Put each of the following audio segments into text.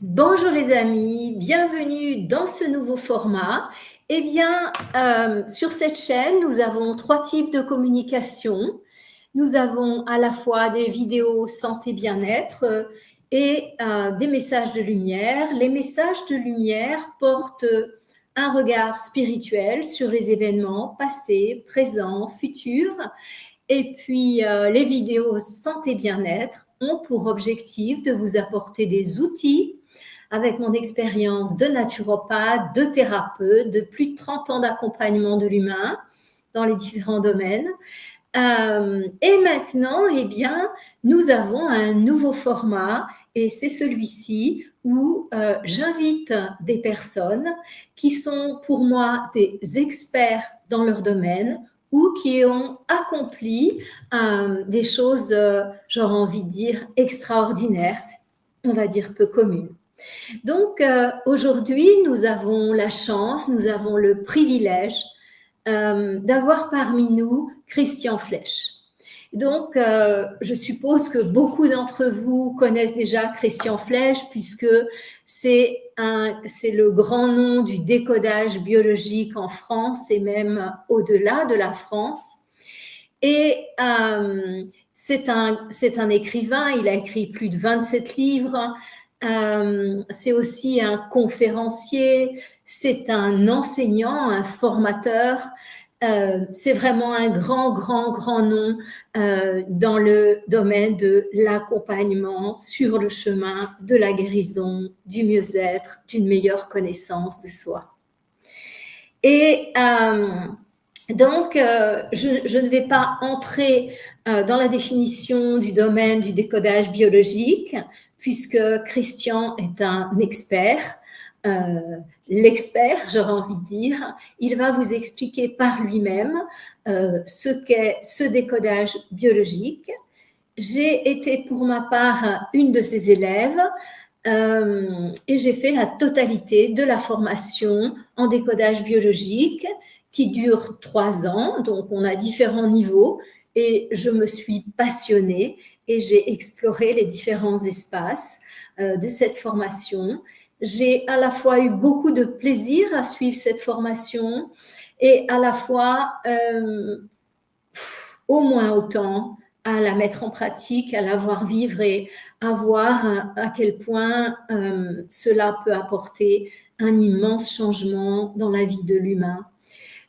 Bonjour les amis, bienvenue dans ce nouveau format. Eh bien, sur cette chaîne, nous avons 3 types de communication. Nous avons à la fois des vidéos santé bien-être et des messages de lumière. Les messages de lumière portent un regard spirituel sur les événements passés, présents, futurs. Et puis, les vidéos santé bien-être ont pour objectif de vous apporter des outils avec mon expérience de naturopathe, de thérapeute, de plus de 30 ans d'accompagnement de l'humain dans les différents domaines. Et maintenant, eh bien, nous avons un nouveau format et c'est celui-ci où j'invite des personnes qui sont pour moi des experts dans leur domaine ou qui ont accompli des choses, j'aurais envie de dire, extraordinaires, on va dire peu communes. Donc, aujourd'hui, nous avons la chance, nous avons le privilège d'avoir parmi nous Christian Flech. Donc, je suppose que beaucoup d'entre vous connaissent déjà Christian Flech puisque c'est le grand nom du décodage biologique en France et même au-delà de la France. Et c'est un écrivain, il a écrit plus de 27 livres. C'est aussi un conférencier, c'est un enseignant, un formateur. C'est vraiment un grand nom dans le domaine de l'accompagnement sur le chemin de la guérison, du mieux-être, d'une meilleure connaissance de soi. Et donc, je ne vais pas entrer dans la définition du domaine du décodage biologique, puisque Christian est un expert, l'expert, j'aurais envie de dire. Il va vous expliquer par lui-même ce qu'est ce décodage biologique. J'ai été pour ma part une de ses élèves et j'ai fait la totalité de la formation en décodage biologique qui dure 3 ans, donc on a différents niveaux et je me suis passionnée et j'ai exploré les différents espaces de cette formation. J'ai à la fois eu beaucoup de plaisir à suivre cette formation et à la fois au moins autant à la mettre en pratique, à la voir vivre et à voir à quel point cela peut apporter un immense changement dans la vie de l'humain.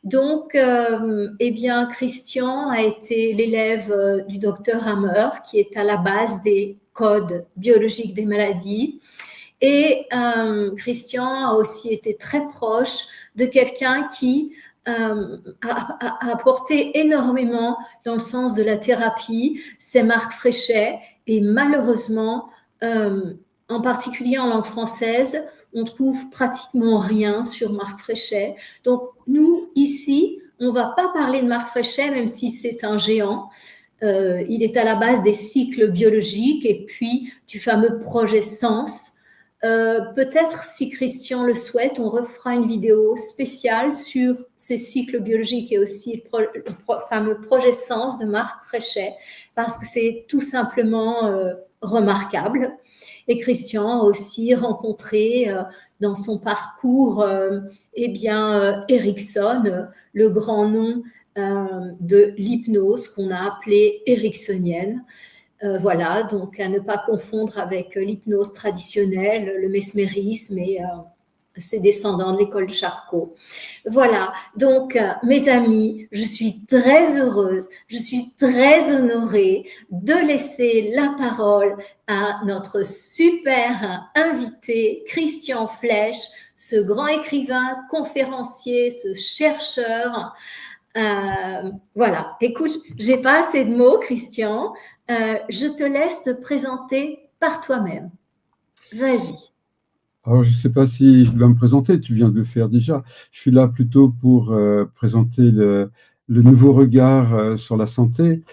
Donc, eh bien, Christian a été l'élève du docteur Hammer, qui est à la base des codes biologiques des maladies. Et Christian a aussi été très proche de quelqu'un qui a apporté énormément dans le sens de la thérapie, c'est Marc Fréchet. Et malheureusement, en particulier en langue française, on trouve pratiquement rien sur Marc Fréchet. Donc, nous, ici, on ne va pas parler de Marc Fréchet, même si c'est un géant. Il est à la base des cycles biologiques et puis du fameux projet Sens. Peut-être, si Christian le souhaite, on refera une vidéo spéciale sur ces cycles biologiques et aussi le fameux projet Sens de Marc Fréchet, parce que c'est tout simplement remarquable. Et Christian a aussi rencontré dans son parcours Erickson, le grand nom de l'hypnose qu'on a appelée ericksonienne. Voilà, donc à ne pas confondre avec l'hypnose traditionnelle, le mesmérisme et ses descendants de l'école de Charcot. Voilà, donc mes amis, je suis très heureuse, je suis très honorée de laisser la parole à notre super invité, Christian Flech, ce grand écrivain, conférencier, ce chercheur. Voilà, écoute, j'ai pas assez de mots, Christian. Je te laisse te présenter par toi-même. Vas-y. Alors, je ne sais pas si je dois me présenter, tu viens de le faire déjà. Je suis là plutôt pour présenter le nouveau regard sur la santé.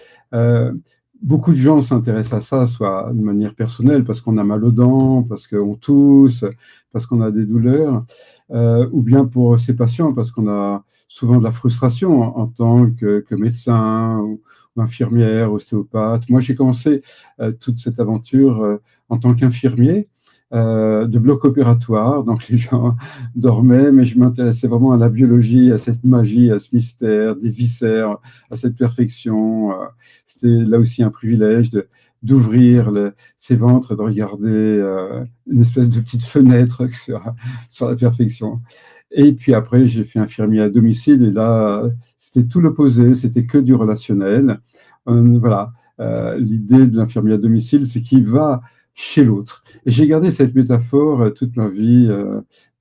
Beaucoup de gens s'intéressent à ça, soit de manière personnelle, parce qu'on a mal aux dents, parce qu'on tousse, parce qu'on a des douleurs, ou bien pour ses patients, parce qu'on a souvent de la frustration en tant que médecin ou infirmière, ostéopathe. Moi, j'ai commencé toute cette aventure en tant qu'infirmier. de bloc opératoire. Donc les gens dormaient, mais je m'intéressais vraiment à la biologie, à cette magie, à ce mystère, des viscères, à cette perfection. C'était là aussi un privilège d'ouvrir ces ventres, de regarder une espèce de petite fenêtre sur la perfection. Et puis après, j'ai fait infirmier à domicile, et là, c'était tout l'opposé, c'était que du relationnel. Voilà, l'idée de l'infirmier à domicile, c'est qu'il va chez l'autre. Et j'ai gardé cette métaphore toute ma vie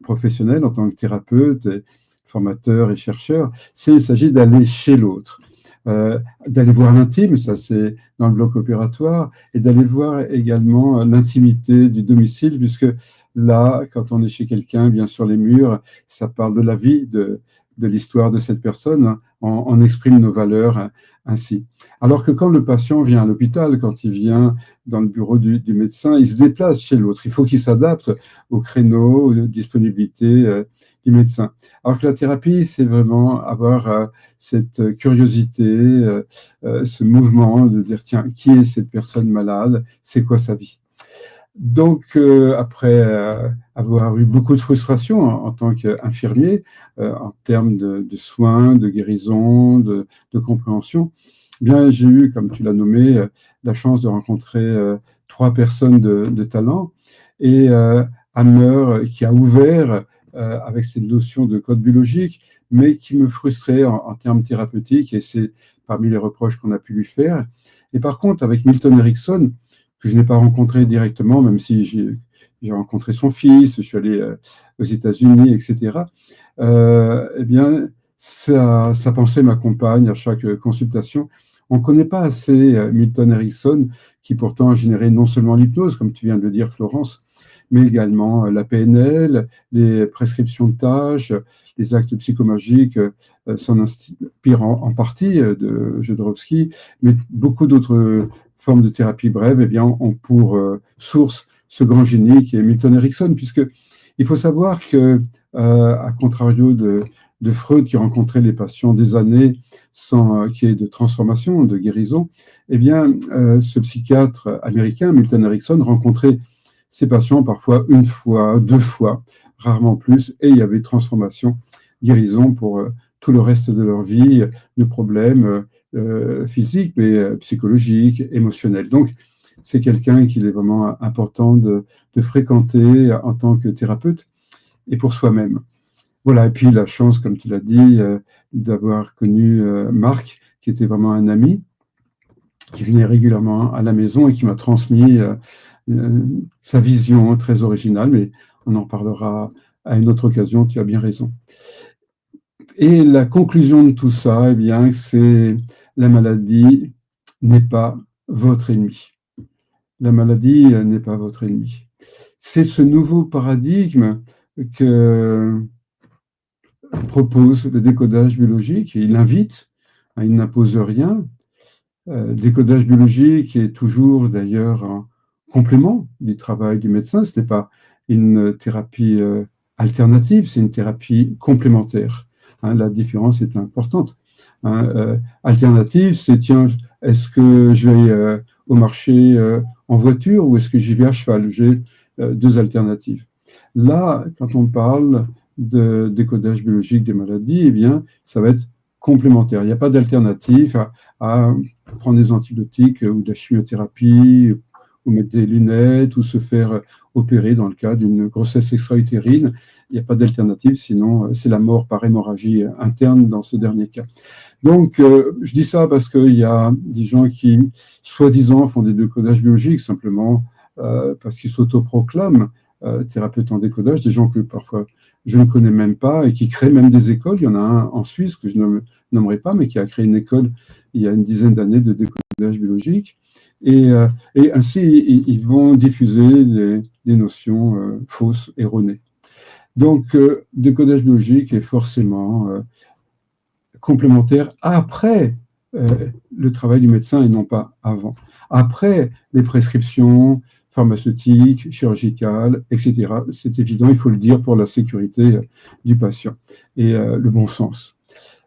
professionnelle en tant que thérapeute, et formateur et chercheur. Il s'agit d'aller chez l'autre, d'aller voir l'intime, ça c'est dans le bloc opératoire, et d'aller voir également l'intimité du domicile, puisque là, quand on est chez quelqu'un, bien sur les murs, ça parle de la vie, de l'histoire de cette personne, hein. On exprime nos valeurs ainsi. Alors que quand le patient vient à l'hôpital, quand il vient dans le bureau du médecin, il se déplace chez l'autre. Il faut qu'il s'adapte au créneau, aux disponibilités du médecin. Alors que la thérapie, c'est vraiment avoir cette curiosité, ce mouvement de dire, tiens, qui est cette personne malade? C'est quoi sa vie? Donc, après avoir eu beaucoup de frustration en tant qu'infirmier, en termes de soins, de guérison, de compréhension, eh bien, j'ai eu, comme tu l'as nommé, la chance de rencontrer 3 personnes de talent, et Hammer qui a ouvert avec cette notion de code biologique, mais qui me frustrait en termes thérapeutiques, et c'est parmi les reproches qu'on a pu lui faire. Et par contre, avec Milton Erickson, que je n'ai pas rencontré directement, même si j'ai rencontré son fils, je suis allé aux États-Unis, etc. Eh bien, sa pensée m'accompagne à chaque consultation. On ne connaît pas assez Milton Erickson, qui pourtant a généré non seulement l'hypnose, comme tu viens de le dire, Florence, mais également la PNL, les prescriptions de tâches, les actes psychomagiques s'en inspirent en partie de Jodorowsky, mais beaucoup d'autres formes de thérapie brève, eh bien, ont pour source ce grand génie qui est Milton Erickson, puisque il faut savoir que, à contrario de Freud, qui rencontrait les patients des années sans qu'il y ait de transformation, de guérison, eh bien, ce psychiatre américain, Milton Erickson, rencontrait ces patients parfois une fois, 2 fois, rarement plus, et il y avait transformation, guérison pour tout le reste de leur vie, de problèmes physiques, mais psychologiques, émotionnels. Donc, c'est quelqu'un qu'il est vraiment important de fréquenter en tant que thérapeute et pour soi-même. Voilà, et puis la chance, comme tu l'as dit, d'avoir connu Marc, qui était vraiment un ami, qui venait régulièrement à la maison et qui m'a transmis sa vision très originale, mais on en parlera à une autre occasion, tu as bien raison. Et la conclusion de tout ça, eh bien, c'est la maladie n'est pas votre ennemi. La maladie n'est pas votre ennemi. C'est ce nouveau paradigme que propose le décodage biologique, et il invite, il n'impose rien. Décodage biologique est toujours d'ailleurs un complément du travail du médecin. Ce n'est pas une thérapie alternative, c'est une thérapie complémentaire. La différence est importante. Alternative, c'est tiens, est-ce que je vais au marché en voiture ou est-ce que j'y vais à cheval? J'ai 2 alternatives. Là, quand on parle de décodage biologique des maladies, eh bien, ça va être complémentaire. Il n'y a pas d'alternative à prendre des antibiotiques ou de la chimiothérapie, ou mettre des lunettes, ou se faire opérer dans le cas d'une grossesse extra-utérine. Il n'y a pas d'alternative, sinon c'est la mort par hémorragie interne dans ce dernier cas. Donc, je dis ça parce qu'il y a des gens qui, soi-disant, font des décodages biologiques, simplement parce qu'ils s'autoproclament thérapeutes en décodage, des gens que parfois je ne connais même pas et qui créent même des écoles. Il y en a un en Suisse que je ne nommerai pas, mais qui a créé une école il y a une dizaine d'années de décodage biologique. Et ainsi, ils vont diffuser des notions fausses, erronées. Donc, décodage biologique est forcément complémentaire après le travail du médecin et non pas avant. Après les prescriptions pharmaceutiques, chirurgicales, etc. C'est évident, il faut le dire, pour la sécurité du patient et le bon sens.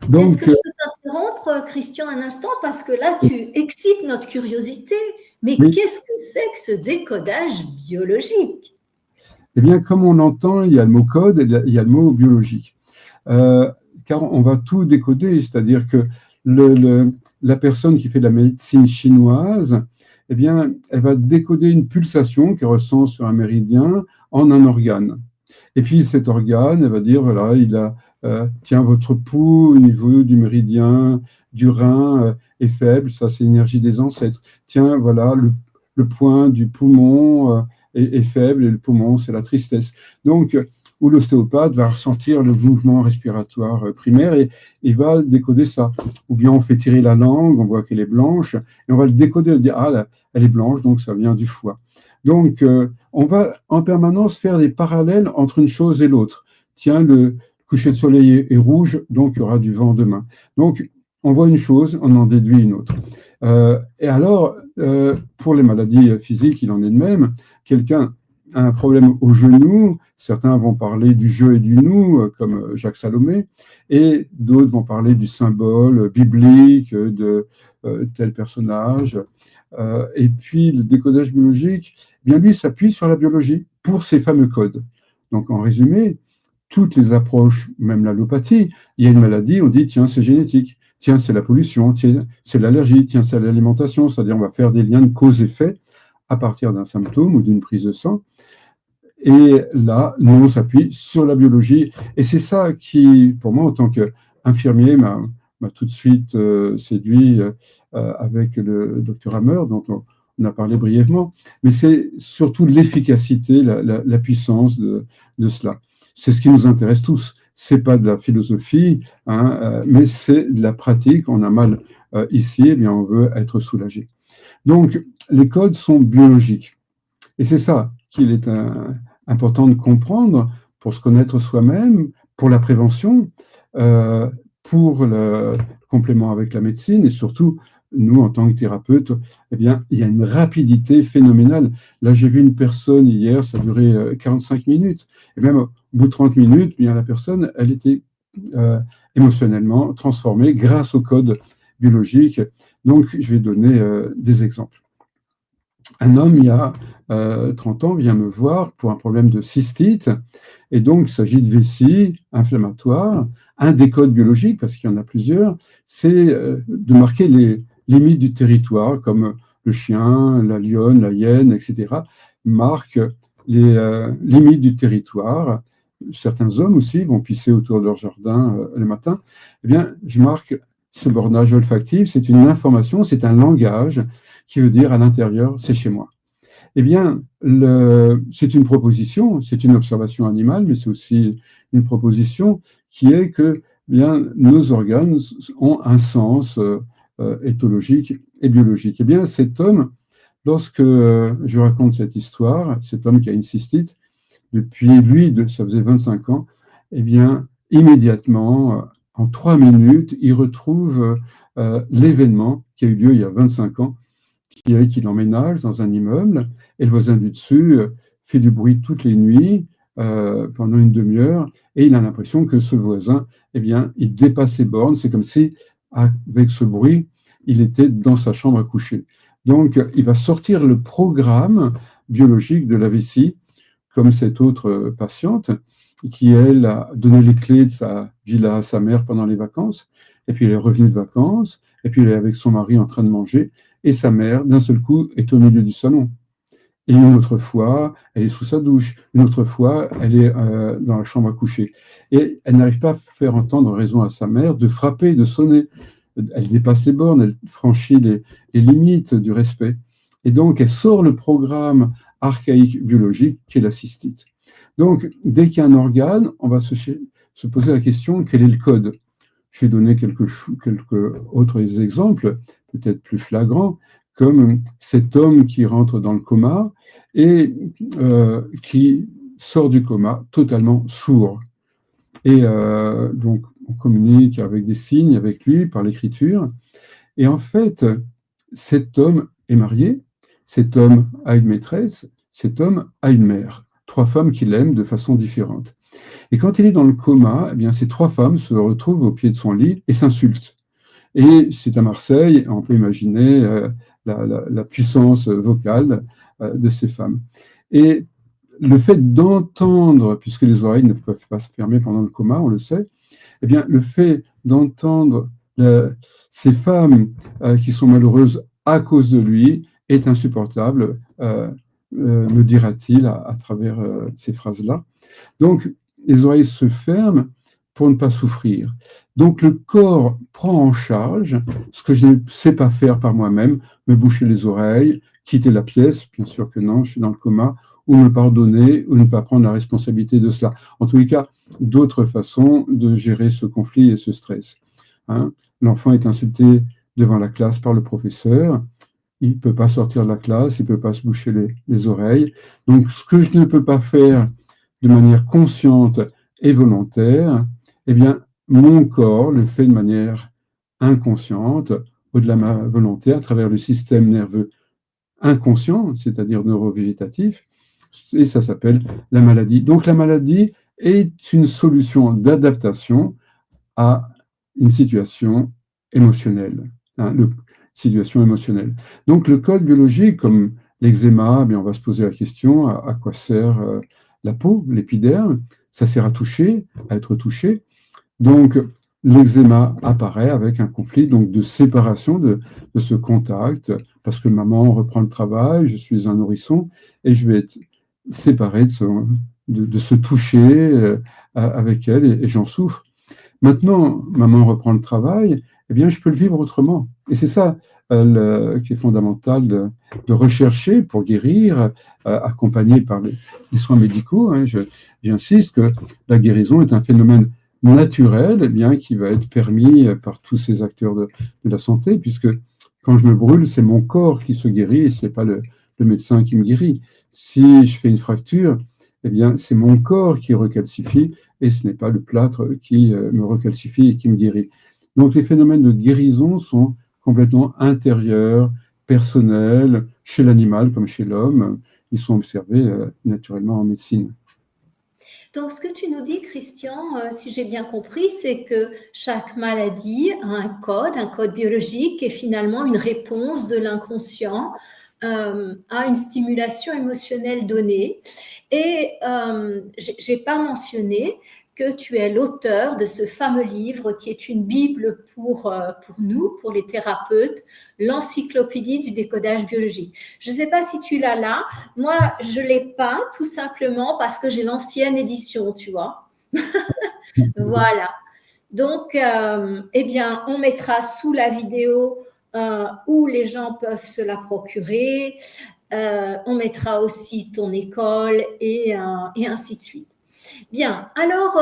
Donc, est-ce que je peux t'interrompre, Christian, un instant, parce que là, tu excites notre curiosité. Mais oui. Qu'est-ce que c'est que ce décodage biologique? Eh bien, comme on l'entend, il y a le mot code et il y a le mot biologique. Car on va tout décoder, c'est-à-dire que la personne qui fait de la médecine chinoise, eh bien, elle va décoder une pulsation qui ressent sur un méridien en un organe. Et puis cet organe, elle va dire, voilà, il a, tiens, votre pouls au niveau du méridien, du rein est faible, ça c'est l'énergie des ancêtres. Tiens, voilà, le point du poumon est faible et le poumon c'est la tristesse. Donc, où l'ostéopathe va ressentir le mouvement respiratoire primaire et il va décoder ça. Ou bien on fait tirer la langue, on voit qu'elle est blanche, et on va le décoder, dire, ah, là, elle est blanche, donc ça vient du foie. Donc, on va en permanence faire des parallèles entre une chose et l'autre. Tiens, le coucher de soleil est rouge, donc il y aura du vent demain. Donc, on voit une chose, on en déduit une autre. Et alors, pour les maladies physiques, il en est de même. Quelqu'un a un problème au genou, certains vont parler du je et du nous, comme Jacques Salomé, et d'autres vont parler du symbole biblique de tel personnage. Et puis, le décodage biologique, bien lui, s'appuie sur la biologie pour ces fameux codes. Donc, en résumé, toutes les approches, même l'allopathie, il y a une maladie, on dit, tiens, c'est génétique, tiens, c'est la pollution, tiens, c'est l'allergie, tiens, c'est l'alimentation, c'est-à-dire on va faire des liens de cause-effet à partir d'un symptôme ou d'une prise de sang. Et là, nous, on s'appuie sur la biologie. Et c'est ça qui, pour moi, en tant qu'infirmier, m'a tout de suite séduit avec le docteur Hammer, dont on a parlé brièvement. Mais c'est surtout l'efficacité, la puissance de cela. C'est ce qui nous intéresse tous. C'est pas de la philosophie, hein, mais c'est de la pratique. On a mal ici, eh bien, on veut être soulagé. Donc, les codes sont biologiques. Et c'est ça qu'il est important de comprendre pour se connaître soi-même, pour la prévention, pour le complément avec la médecine et surtout, nous, en tant que thérapeutes, eh bien, il y a une rapidité phénoménale. Là, j'ai vu une personne hier, ça a duré 45 minutes. Et même au bout de 30 minutes, eh bien, la personne, elle était émotionnellement transformée grâce au code biologique. Donc, je vais donner des exemples. Un homme, il y a 30 ans, vient me voir pour un problème de cystite. Et donc, il s'agit de vessie inflammatoire. Un des codes biologiques, parce qu'il y en a plusieurs, c'est de marquer les limites du territoire, comme le chien, la lionne, la hyène, etc., marquent les limites du territoire. Certains hommes aussi vont pisser autour de leur jardin le matin. Eh bien, je marque ce bornage olfactif. C'est une information, c'est un langage qui veut dire à l'intérieur, c'est chez moi. Eh bien, c'est une proposition, c'est une observation animale, mais c'est aussi une proposition qui est que bien, nos organes ont un sens éthologique et biologique. Eh bien, cet homme, lorsque je raconte cette histoire, cet homme qui a une cystite, depuis lui, ça faisait 25 ans, eh bien, immédiatement, en 3 minutes, il retrouve l'événement qui a eu lieu il y a 25 ans, qui est qu'il emménage dans un immeuble et le voisin du dessus fait du bruit toutes les nuits pendant une demi-heure et il a l'impression que ce voisin, eh bien, il dépasse les bornes. C'est comme si, avec ce bruit, il était dans sa chambre à coucher. Donc, il va sortir le programme biologique de la vessie, comme cette autre patiente qui, elle, a donné les clés de sa villa à sa mère pendant les vacances, et puis elle est revenue de vacances, et puis elle est avec son mari en train de manger, et sa mère, d'un seul coup, est au milieu du salon. Et une autre fois, elle est sous sa douche. Une autre fois, elle est dans la chambre à coucher. Et elle n'arrive pas à faire entendre raison à sa mère de frapper, de sonner. Elle dépasse les bornes, elle franchit les limites du respect. Et donc, elle sort le programme archaïque biologique qui est la cystite. Donc, dès qu'il y a un organe, on va se poser la question, quel est le code? Je vais donner quelques autres exemples, peut-être plus flagrants, comme cet homme qui rentre dans le coma et qui sort du coma totalement sourd. Et donc, on communique avec des signes avec lui par l'écriture. Et en fait, cet homme est marié, cet homme a une maîtresse, cet homme a une mère. 3 femmes qui l'aiment de façon différente. Et quand il est dans le coma, eh bien, ces 3 femmes se retrouvent au pied de son lit et s'insultent. Et c'est à Marseille, on peut imaginer la puissance vocale de ces femmes. Et le fait d'entendre, puisque les oreilles ne peuvent pas se fermer pendant le coma, on le sait, eh bien, le fait d'entendre ces femmes qui sont malheureuses à cause de lui est insupportable, me dira-t-il à travers ces phrases-là. Donc, les oreilles se ferment pour ne pas souffrir. Donc, le corps prend en charge ce que je ne sais pas faire par moi-même, me boucher les oreilles, quitter la pièce, bien sûr que non, je suis dans le coma, ou me pardonner, ou ne pas prendre la responsabilité de cela. En tous les cas, d'autres façons de gérer ce conflit et ce stress. Hein. L'enfant est insulté devant la classe par le professeur, il ne peut pas sortir de la classe, il ne peut pas se boucher les oreilles. Donc, ce que je ne peux pas faire de manière consciente et volontaire, eh bien, mon corps le fait de manière inconsciente, au-delà de ma volonté, à travers le système nerveux inconscient, c'est-à-dire neurovégétatif, et ça s'appelle la maladie. Donc, la maladie est une solution d'adaptation à une situation émotionnelle. Hein, situation émotionnelle. Donc, le code biologique, comme l'eczéma, on va se poser la question à quoi sert la peau, l'épiderme. Ça sert à toucher, à être touché. Donc, l'eczéma apparaît avec un conflit donc, de séparation de ce contact, parce que maman reprend le travail, je suis un nourrisson, et je vais être séparé de ce toucher avec elle, et j'en souffre. Maintenant, maman reprend le travail, eh bien, je peux le vivre autrement. Et c'est ça qui est fondamental de rechercher pour guérir, accompagné par les soins médicaux. Hein. J'insiste que la guérison est un phénomène naturel eh bien, qui va être permis par tous ces acteurs de la santé, puisque quand je me brûle, c'est mon corps qui se guérit et ce n'est pas le médecin qui me guérit. Si je fais une fracture, eh bien, c'est mon corps qui recalcifie et ce n'est pas le plâtre qui me recalcifie et qui me guérit. Donc les phénomènes de guérison sont complètement intérieurs, personnels, chez l'animal comme chez l'homme. Ils sont observés naturellement en médecine. Donc, ce que tu nous dis, Christian, si j'ai bien compris, c'est que chaque maladie a un code biologique et finalement une réponse de l'inconscient à une stimulation émotionnelle donnée. Et je n'ai pas mentionné que tu es l'auteur de ce fameux livre qui est une Bible pour nous, pour les thérapeutes, l'encyclopédie du décodage biologique. Je ne sais pas si tu l'as là. Moi, je ne l'ai pas tout simplement parce que j'ai l'ancienne édition, tu vois. Voilà. Donc, eh bien, on mettra sous la vidéo où les gens peuvent se la procurer. On mettra aussi ton école et ainsi de suite. Bien, alors,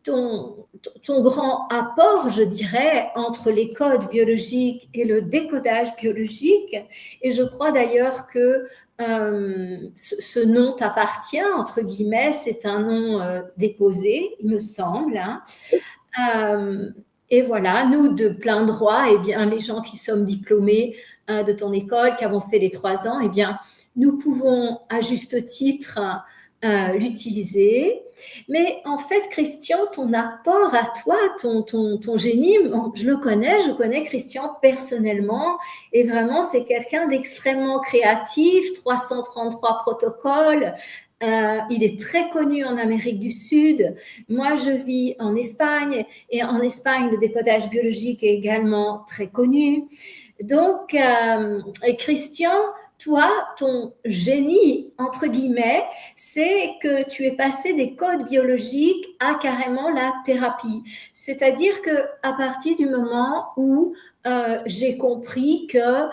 ton grand apport, je dirais, entre les codes biologiques et le décodage biologique, et je crois d'ailleurs que ce nom t'appartient, entre guillemets, c'est un nom déposé, il me semble. Hein. Et voilà, nous, de plein droit, eh bien, les gens qui sommes diplômés de ton école, qui avons fait les 3 ans, eh bien, nous pouvons à juste titre l'utiliser. Mais en fait, Christian, ton apport à toi, ton génie, je connais Christian personnellement, et vraiment, c'est quelqu'un d'extrêmement créatif, 333 protocoles. Il est très connu en Amérique du Sud. Moi, je vis en Espagne, et en Espagne, le décodage biologique est également très connu. Donc, Christian, toi, ton génie, entre guillemets, c'est que tu es passé des codes biologiques à carrément la thérapie. C'est-à-dire qu'à partir du moment où j'ai compris que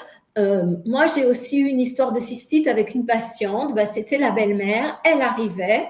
moi, j'ai aussi eu une histoire de cystite avec une patiente, c'était la belle-mère, elle arrivait.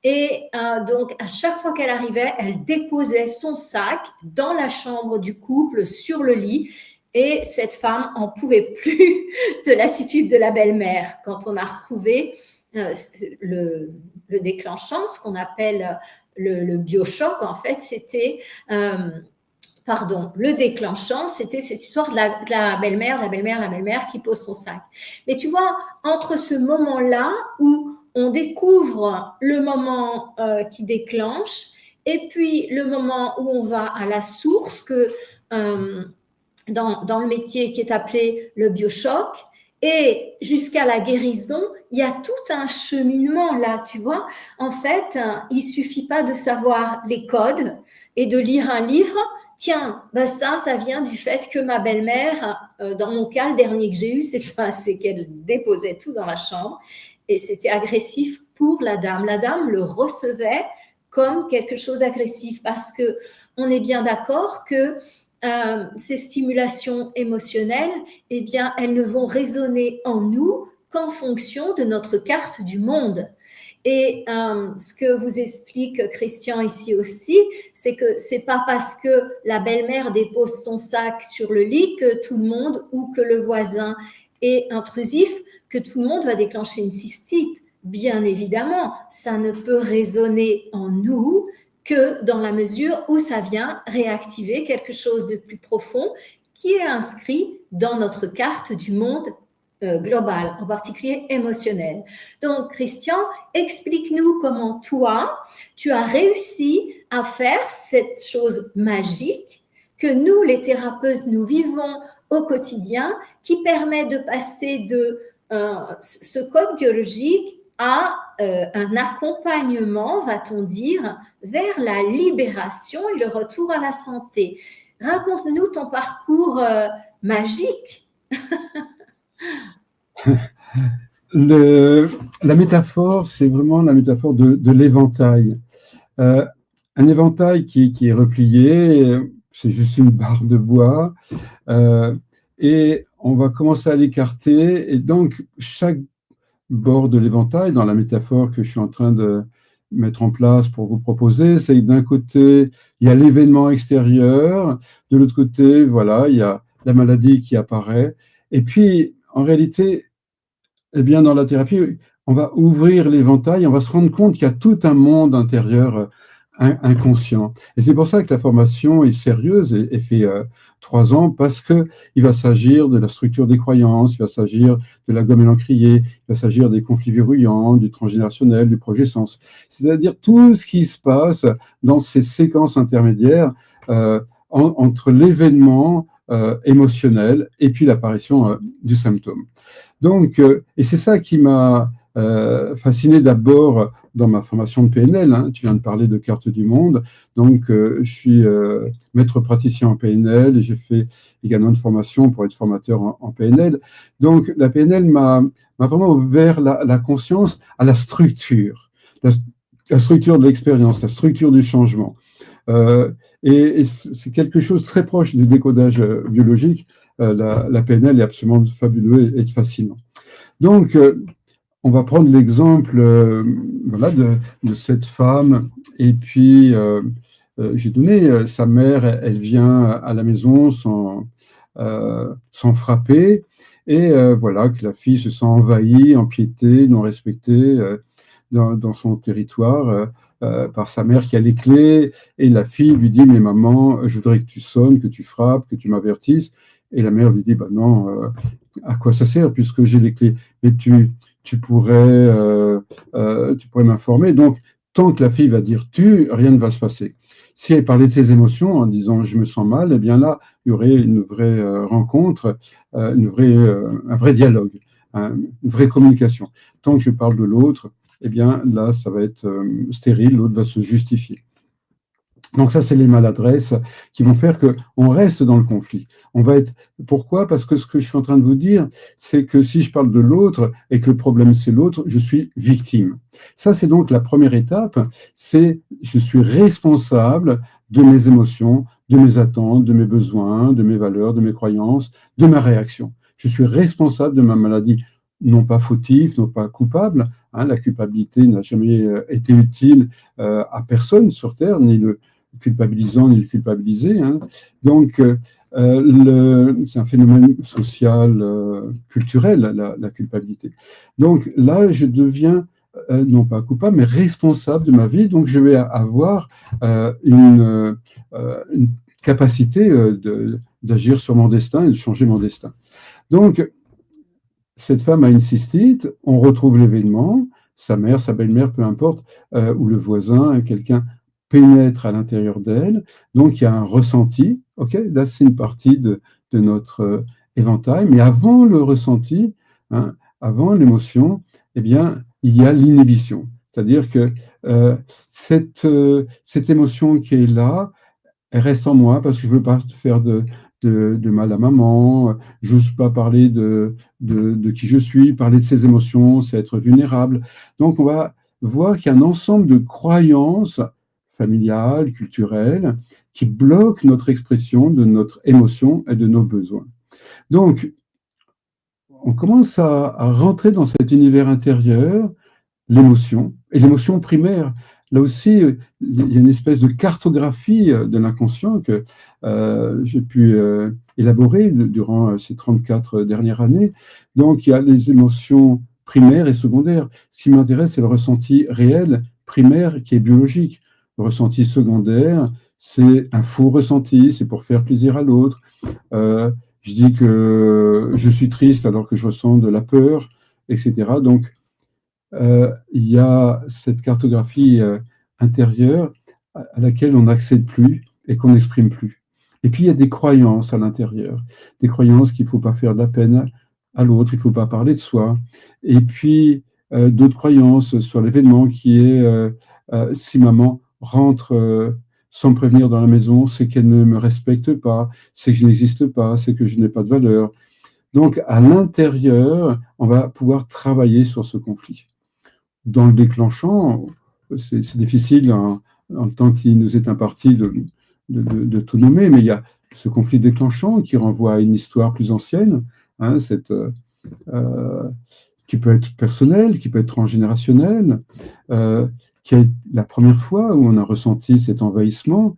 Et donc, à chaque fois qu'elle arrivait, elle déposait son sac dans la chambre du couple, sur le lit. Et cette femme en pouvait plus de l'attitude de la belle-mère. Quand on a retrouvé le déclenchant, ce qu'on appelle le biochoc, en fait, c'était... le déclenchant, c'était cette histoire de la belle-mère qui pose son sac. Mais tu vois, entre ce moment-là où on découvre le moment qui déclenche et puis le moment où on va à la source que... dans le métier qui est appelé le biochoc, Et jusqu'à la guérison, il y a tout un cheminement là, tu vois. En fait, il suffit pas de savoir les codes et de lire un livre. Tiens, ben ça vient du fait que ma belle-mère, dans mon cas, le dernier que j'ai eu, c'est ça, c'est qu'elle déposait tout dans la chambre et c'était agressif pour la dame. La dame le recevait comme quelque chose d'agressif parce que on est bien d'accord que ces stimulations émotionnelles, eh bien, elles ne vont résonner en nous qu'en fonction de notre carte du monde. Et ce que vous explique Christian ici aussi, c'est que c'est pas parce que la belle-mère dépose son sac sur le lit que tout le monde ou que le voisin est intrusif, que tout le monde va déclencher une cystite. Bien évidemment, ça ne peut résonner en nous que dans la mesure où ça vient réactiver quelque chose de plus profond qui est inscrit dans notre carte du monde global, en particulier émotionnel. Donc, Christian, explique-nous comment toi, tu as réussi à faire cette chose magique que nous, les thérapeutes, nous vivons au quotidien, qui permet de passer de ce code biologique à un accompagnement, va-t-on dire, vers la libération et le retour à la santé. Raconte-nous ton parcours magique. La métaphore, c'est vraiment la métaphore de l'éventail. Un éventail qui est replié, c'est juste une barre de bois, et on va commencer à l'écarter, et donc chaque bord de l'éventail, dans la métaphore que je suis en train de mettre en place pour vous proposer, c'est que d'un côté, il y a l'événement extérieur, de l'autre côté, voilà, il y a la maladie qui apparaît, et puis, en réalité, eh bien, dans la thérapie, on va ouvrir l'éventail, on va se rendre compte qu'il y a tout un monde intérieur inconscient. Et c'est pour ça que la formation est sérieuse et fait 3 ans, parce qu'il va s'agir de la structure des croyances, il va s'agir de la gomme et l'encrier, il va s'agir des conflits verrouillants, du transgénérationnel, du projet sens. C'est-à-dire tout ce qui se passe dans ces séquences intermédiaires entre l'événement émotionnel et puis l'apparition du symptôme. Donc, et c'est ça qui m'a fasciné d'abord dans ma formation de PNL. Hein. Tu viens de parler de carte du monde. Donc, je suis maître praticien en PNL et j'ai fait également une formation pour être formateur en PNL. Donc, la PNL m'a vraiment ouvert la conscience à la structure de l'expérience, la structure du changement. Et c'est quelque chose très proche du décodage biologique. La PNL est absolument fabuleux et fascinant. Donc, on va prendre l'exemple voilà, de cette femme. Et puis, j'ai donné, sa mère, elle vient à la maison sans frapper. Et voilà, que la fille se sent envahie, empiétée, non respectée dans son territoire par sa mère qui a les clés. Et la fille lui dit, mais maman, je voudrais que tu sonnes, que tu frappes, que tu m'avertisses. Et la mère lui dit, bah non, à quoi ça sert puisque j'ai les clés? Mais tu pourrais m'informer. Donc, tant que la fille va dire tu, rien ne va se passer. Si elle parlait de ses émotions en disant je me sens mal, eh bien là, il y aurait une vraie rencontre, un vrai dialogue, une vraie communication. Tant que je parle de l'autre, eh bien là, ça va être stérile, l'autre va se justifier. Donc ça, c'est les maladresses qui vont faire qu'on reste dans le conflit. Pourquoi? Parce que ce que je suis en train de vous dire, c'est que si je parle de l'autre et que le problème c'est l'autre, je suis victime. Ça, c'est donc la première étape, c'est je suis responsable de mes émotions, de mes attentes, de mes besoins, de mes valeurs, de mes croyances, de ma réaction. Je suis responsable de ma maladie, non pas fautif, non pas coupable. Hein, la culpabilité n'a jamais été utile à personne sur Terre, ni le culpabilisant ni le culpabilisé. Hein. Donc, c'est un phénomène social, culturel, la culpabilité. Donc là, je deviens non pas coupable, mais responsable de ma vie. Donc, je vais avoir une capacité d'agir sur mon destin et de changer mon destin. Donc, cette femme a une cystite, on retrouve l'événement, sa mère, sa belle-mère, peu importe, ou le voisin, quelqu'un pénètre à l'intérieur d'elle, donc il y a un ressenti, ok, là c'est une partie de notre éventail, mais avant le ressenti, hein. Avant l'émotion, eh bien, il y a l'inhibition. C'est-à-dire que cette émotion qui est là, elle reste en moi parce que je ne veux pas faire de mal à maman, je n'ose pas parler de qui je suis, parler de ses émotions, c'est être vulnérable. Donc, on va voir qu'il y a un ensemble de croyances familiales, culturelles, qui bloquent notre expression de notre émotion et de nos besoins. Donc, on commence à rentrer dans cet univers intérieur, l'émotion, et l'émotion primaire. Là aussi, il y a une espèce de cartographie de l'inconscient que j'ai pu élaborer durant ces 34 dernières années. Donc, il y a les émotions primaires et secondaires. Ce qui m'intéresse, c'est le ressenti réel, primaire, qui est biologique. Le ressenti secondaire, c'est un faux ressenti, c'est pour faire plaisir à l'autre. Je dis que je suis triste alors que je ressens de la peur, etc. Donc, il y a cette cartographie intérieure à laquelle on n'accède plus et qu'on n'exprime plus. Et puis, il y a des croyances à l'intérieur, des croyances qu'il ne faut pas faire de la peine à l'autre, il ne faut pas parler de soi. Et puis, d'autres croyances sur l'événement qui est si maman rentre sans me prévenir dans la maison, c'est qu'elle ne me respecte pas, c'est que je n'existe pas, c'est que je n'ai pas de valeur. Donc, à l'intérieur, on va pouvoir travailler sur ce conflit. Dans le déclenchant, c'est difficile en temps qui nous est imparti de tout nommer, mais il y a ce conflit déclenchant qui renvoie à une histoire plus ancienne, hein, qui peut être personnelle, qui peut être transgénérationnelle, qui est la première fois où on a ressenti cet envahissement.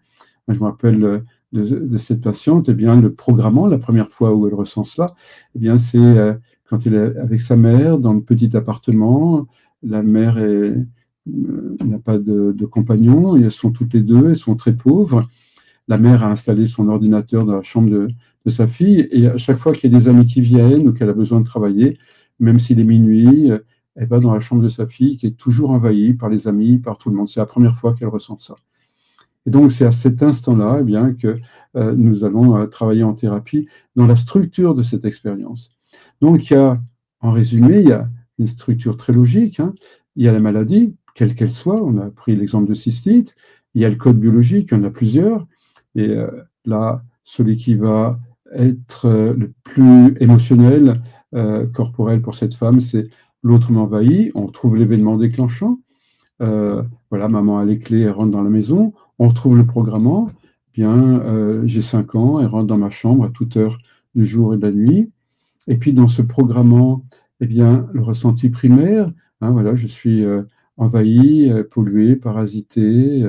Je me rappelle de cette patiente, eh bien, le programmant, la première fois où elle ressent cela, eh bien, c'est quand elle est avec sa mère dans le petit appartement. La mère n'a pas de compagnon, et elles sont toutes les deux, elles sont très pauvres. La mère a installé son ordinateur dans la chambre de sa fille, et à chaque fois qu'il y a des amis qui viennent ou qu'elle a besoin de travailler, même s'il est minuit, elle va dans la chambre de sa fille qui est toujours envahie par les amis, par tout le monde. C'est la première fois qu'elle ressent ça. Et donc, c'est à cet instant-là eh bien, que nous allons travailler en thérapie dans la structure de cette expérience. Donc, en résumé, il y a une structure très logique. Hein. Il y a la maladie, quelle qu'elle soit. On a pris l'exemple de cystite. Il y a le code biologique, il y en a plusieurs. Et là, celui qui va être le plus émotionnel, corporel pour cette femme, c'est l'autre m'envahit. On trouve l'événement déclenchant. Voilà, maman a les clés, elle rentre dans la maison. On retrouve le programmant. Bien, j'ai 5 ans, elle rentre dans ma chambre à toute heure du jour et de la nuit. Et puis, dans ce programmant, eh bien, le ressenti primaire, hein, voilà, je suis envahi, pollué, parasité.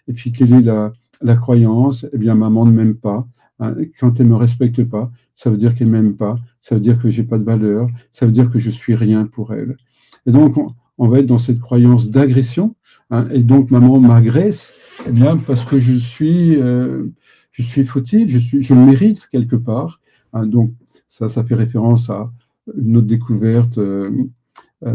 Et puis, quelle est la croyance? Eh bien, maman ne m'aime pas. Hein. Quand elle ne me respecte pas, ça veut dire qu'elle ne m'aime pas. Ça veut dire que je n'ai pas de valeur. Ça veut dire que je suis rien pour elle. Et donc, on va être dans cette croyance d'agression. Hein, et donc, maman m'agresse, eh bien, parce que je suis fautif, je le mérite quelque part. Hein, donc, ça fait référence à une autre découverte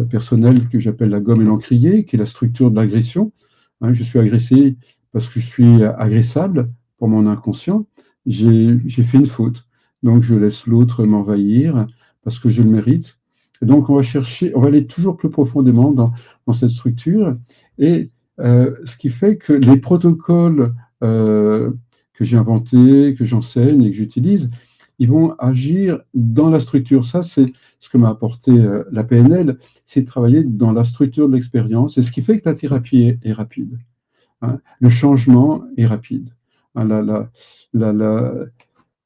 personnelle que j'appelle la gomme et l'encrier, qui est la structure de l'agression. Hein, je suis agressé parce que je suis agressable pour mon inconscient. J'ai fait une faute. Donc, je laisse l'autre m'envahir parce que je le mérite. Et donc, on va aller toujours plus profondément dans cette structure. Et ce qui fait que les protocoles que j'ai inventés, que j'enseigne et que j'utilise, ils vont agir dans la structure. Ça, c'est ce que m'a apporté la PNL, c'est de travailler dans la structure de l'expérience. Et ce qui fait que la thérapie est rapide. Hein. Le changement est rapide. Hein,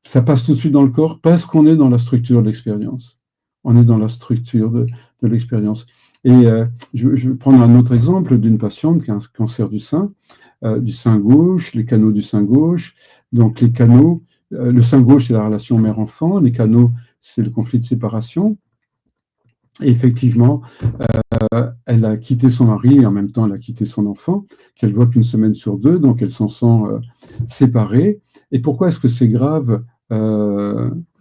ça passe tout de suite dans le corps parce qu'on est dans la structure de l'expérience. On est dans la structure de l'expérience. Et je vais prendre un autre exemple d'une patiente qui a un cancer du sein gauche, les canaux du sein gauche. Donc les canaux, le sein gauche, c'est la relation mère-enfant, les canaux, c'est le conflit de séparation. Et effectivement, elle a quitté son mari et en même temps, elle a quitté son enfant, qu'elle voit qu'une semaine sur 2, donc elle s'en sent séparée. Et pourquoi est-ce que c'est grave,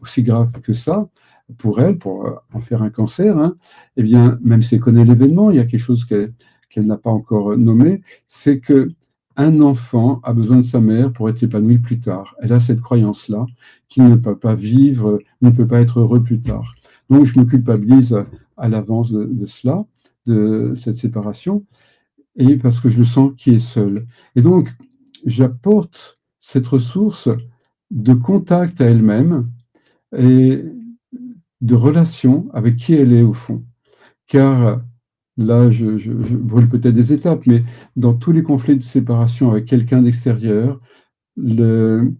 aussi grave que ça pour elle, pour en faire un cancer, hein? Eh bien, même si elle connaît l'événement, il y a quelque chose qu'elle n'a pas encore nommé, c'est qu'un enfant a besoin de sa mère pour être épanoui plus tard. Elle a cette croyance-là, qu'il ne peut pas vivre, ne peut pas être heureux plus tard. Donc, je me culpabilise à l'avance de cela, de cette séparation, et parce que je le sens qui est seul. Et donc, j'apporte cette ressource de contact à elle-même et de relation avec qui elle est au fond. Car là, je brûle peut-être des étapes, mais dans tous les conflits de séparation avec quelqu'un d'extérieur, le,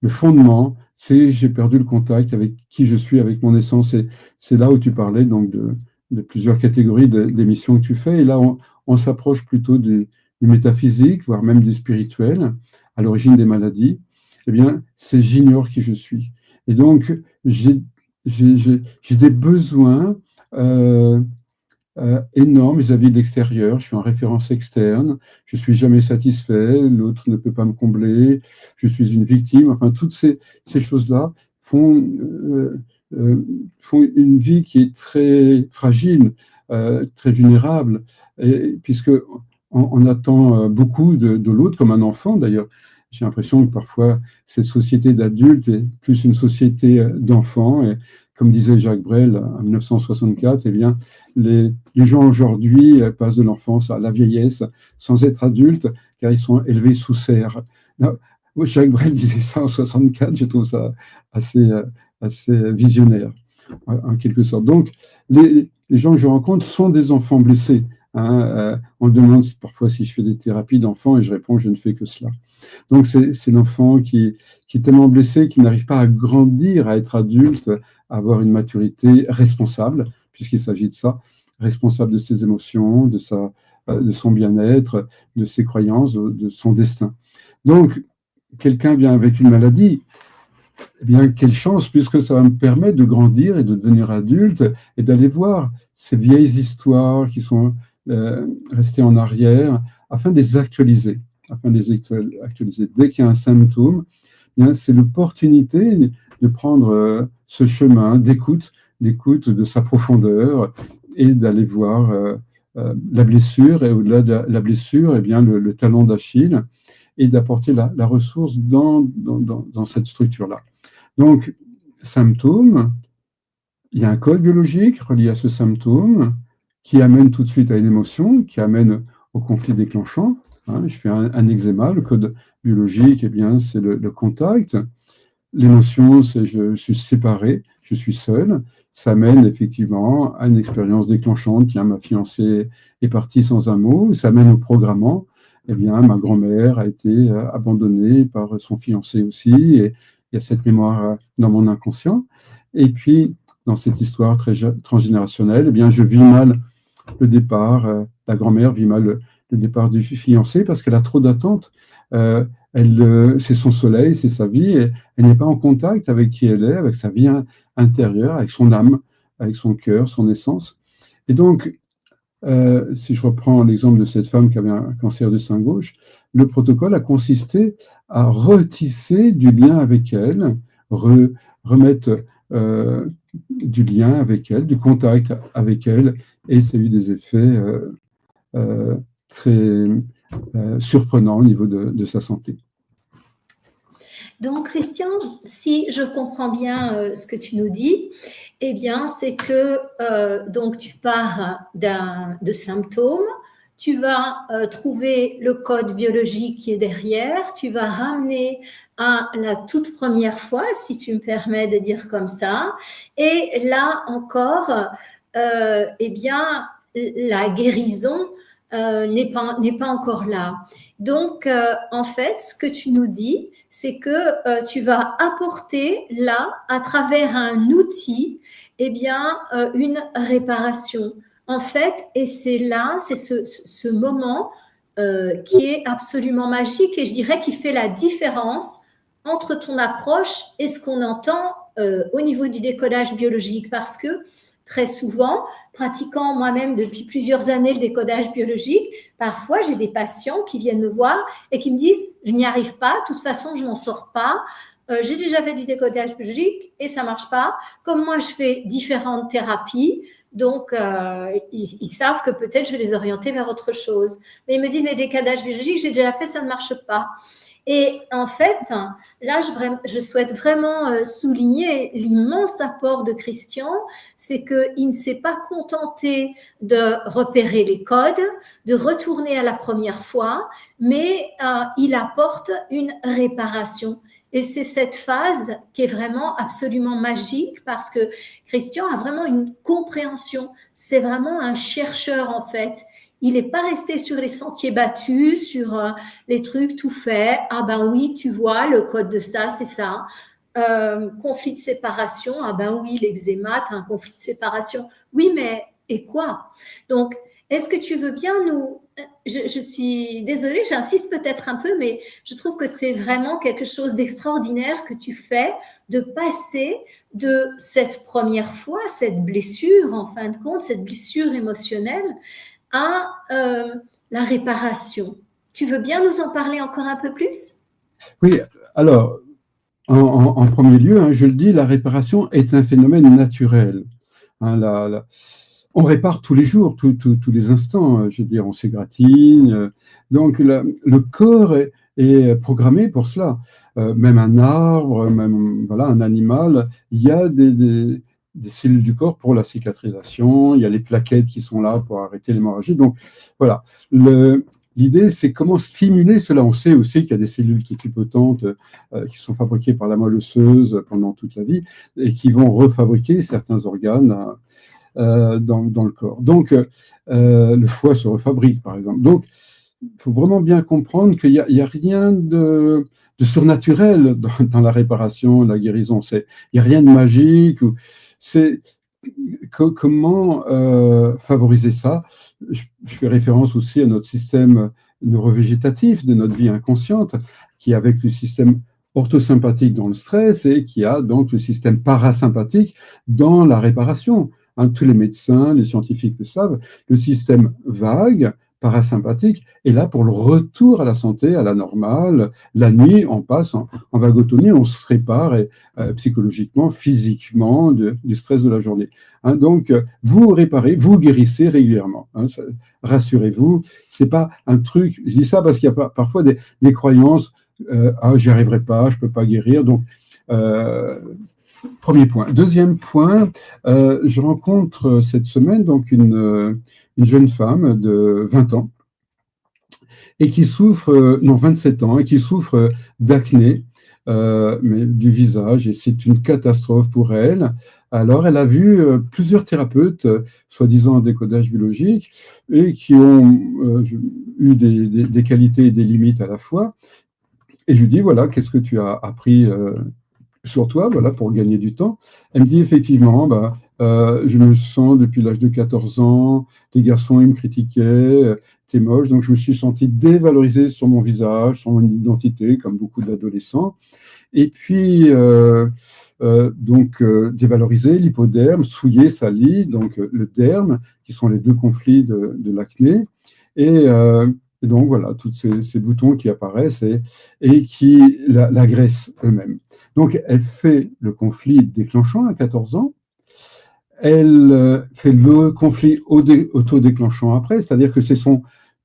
le fondement, c'est j'ai perdu le contact avec qui je suis, avec mon essence. Et c'est là où tu parlais donc de plusieurs catégories d'émissions que tu fais. Et là, on s'approche plutôt du métaphysique, voire même du spirituel, à l'origine des maladies. Eh bien, c'est j'ignore qui je suis. Et donc, j'ai des besoins énormes vis-à-vis de l'extérieur. Je suis en référence externe. Je suis jamais satisfait. L'autre ne peut pas me combler. Je suis une victime. Enfin, toutes ces choses-là font une vie qui est très fragile, très vulnérable, et, puisque on attend beaucoup de l'autre, comme un enfant d'ailleurs. J'ai l'impression que parfois, cette société d'adultes est plus une société d'enfants. Et comme disait Jacques Brel en 1964, eh bien, les gens aujourd'hui passent de l'enfance à la vieillesse sans être adultes, car ils sont élevés sous serre. Jacques Brel disait ça en 64, je trouve ça assez, assez visionnaire, en quelque sorte. Donc, les gens que je rencontre sont des enfants blessés. Hein. On me demande parfois si je fais des thérapies d'enfants et je réponds, je ne fais que cela. Donc, c'est l'enfant qui est tellement blessé qu'il n'arrive pas à grandir, à être adulte, à avoir une maturité responsable, puisqu'il s'agit de ça, responsable de ses émotions, de son bien-être, de ses croyances, de son destin. Donc, quelqu'un vient avec une maladie, eh bien, quelle chance, puisque ça va me permettre de grandir et de devenir adulte et d'aller voir ces vieilles histoires qui sont restées en arrière, afin de les actualiser. Dès qu'il y a un symptôme, eh bien, c'est l'opportunité de prendre ce chemin d'écoute de sa profondeur et d'aller voir la blessure, et au-delà de la blessure, eh bien, le talon d'Achille, et d'apporter la ressource dans cette structure-là. Donc, symptôme, il y a un code biologique relié à ce symptôme qui amène tout de suite à une émotion, qui amène au conflit déclenchant. Hein, je fais un eczéma, le code biologique, eh bien, c'est le contact. L'émotion, c'est je suis séparé, je suis seul. Ça mène effectivement à une expérience déclenchante. Tiens, ma fiancée est partie sans un mot. Ça mène au programmant. Eh bien, ma grand-mère a été abandonnée par son fiancé aussi. Et il y a cette mémoire dans mon inconscient. Et puis, dans cette histoire très transgénérationnelle, eh bien, je vis mal le départ. La grand-mère vit mal le départ du fiancé parce qu'elle a trop d'attentes. C'est son soleil, c'est sa vie, et elle n'est pas en contact avec qui elle est, avec sa vie intérieure, avec son âme, avec son cœur, son essence. Et donc, si je reprends l'exemple de cette femme qui avait un cancer du sein gauche, le protocole a consisté à retisser du lien avec elle, remettre du lien avec elle, du contact avec elle, et ça a eu des effets très surprenants au niveau de sa santé. Donc, Christian, si je comprends bien ce que tu nous dis, eh bien, c'est que donc tu pars de symptômes, tu vas trouver le code biologique qui est derrière, tu vas ramener à la toute première fois, si tu me permets de dire comme ça, et là encore, eh bien, la guérison n'est pas encore là. Donc, en fait, ce que tu nous dis, c'est que tu vas apporter là, à travers un outil, eh bien, une réparation. En fait, et c'est là, c'est ce moment qui est absolument magique et je dirais qui fait la différence entre ton approche et ce qu'on entend au niveau du décodage biologique. Parce que très souvent, pratiquant moi-même depuis plusieurs années le décodage biologique, parfois j'ai des patients qui viennent me voir et qui me disent « je n'y arrive pas, de toute façon je n'en sors pas, j'ai déjà fait du décodage biologique et ça ne marche pas. Comme moi je fais différentes thérapies, donc ils savent que peut-être je vais les orienter vers autre chose. Mais ils me disent « mais le décodage biologique, j'ai déjà fait, ça ne marche pas ». Et en fait, là, je souhaite vraiment souligner l'immense apport de Christian, c'est qu'il ne s'est pas contenté de repérer les codes, de retourner à la première fois, mais il apporte une réparation. Et c'est cette phase qui est vraiment absolument magique parce que Christian a vraiment une compréhension. C'est vraiment un chercheur en fait. Il n'est pas resté sur les sentiers battus, sur les trucs tout faits. Ah ben oui, tu vois, le code de ça, c'est ça. Conflit de séparation. Ah ben oui, l'eczéma, un conflit de séparation. Oui, mais et quoi? Donc, est-ce que tu veux bien nous... Je suis désolée, j'insiste peut-être un peu, mais je trouve que c'est vraiment quelque chose d'extraordinaire que tu fais, de passer de cette première fois, cette blessure, en fin de compte, cette blessure émotionnelle, à la réparation. Tu veux bien nous en parler encore un peu plus? Oui, alors, en premier lieu, hein, je le dis, la réparation est un phénomène naturel. Hein, on répare tous les jours, tous les instants. Je veux dire, on s'égratine. Donc, le corps est programmé pour cela. Même un arbre, même voilà, un animal, il y a des cellules du corps pour la cicatrisation. Il y a les plaquettes qui sont là pour arrêter l'hémorragie. Donc, voilà. L'idée, c'est comment stimuler cela. On sait aussi qu'il y a des cellules totipotentes qui sont fabriquées par la moelle osseuse pendant toute la vie et qui vont refabriquer certains organes dans le corps. Donc, le foie se refabrique, par exemple. Donc, il faut vraiment bien comprendre qu'il n'y a rien de surnaturel dans la réparation, la guérison. Il n'y a rien de magique. C'est comment favoriser ça? Je fais référence aussi à notre système neurovégétatif de notre vie inconsciente, qui est avec le système orthosympathique dans le stress et qui a donc le système parasympathique dans la réparation. Hein, tous les médecins, les scientifiques le savent, le système vague, parasympathique, est là pour le retour à la santé, à la normale. La nuit, on passe en vagotonie, on se répare psychologiquement, physiquement du stress de la journée. Hein, donc, vous réparez, vous guérissez régulièrement. Hein, rassurez-vous, c'est pas un truc. Je dis ça parce qu'il y a parfois des croyances. J'y arriverai pas, je peux pas guérir. Donc, premier point. Deuxième point, je rencontre cette semaine donc une jeune femme de 20 ans et qui souffre, 27 ans, et qui souffre d'acné, mais du visage, et c'est une catastrophe pour elle. Alors, elle a vu plusieurs thérapeutes, soi-disant en décodage biologique, et qui ont eu des qualités et des limites à la fois. Et je lui dis, voilà, qu'est-ce que tu as appris sur toi, voilà, pour gagner du temps. Elle me dit effectivement, je me sens depuis l'âge de 14 ans, les garçons, ils me critiquaient, t'es moche, donc je me suis senti dévalorisé sur mon visage, sur mon identité, comme beaucoup d'adolescents. Et puis, dévalorisé, l'hypoderme, souillé, sali, donc le derme, qui sont les deux conflits de l'acné. Et donc voilà, tous ces boutons qui apparaissent et qui l'agressent eux-mêmes. Donc, elle fait le conflit déclenchant à 14 ans. Elle fait le conflit auto-déclenchant après, c'est-à-dire que c'est son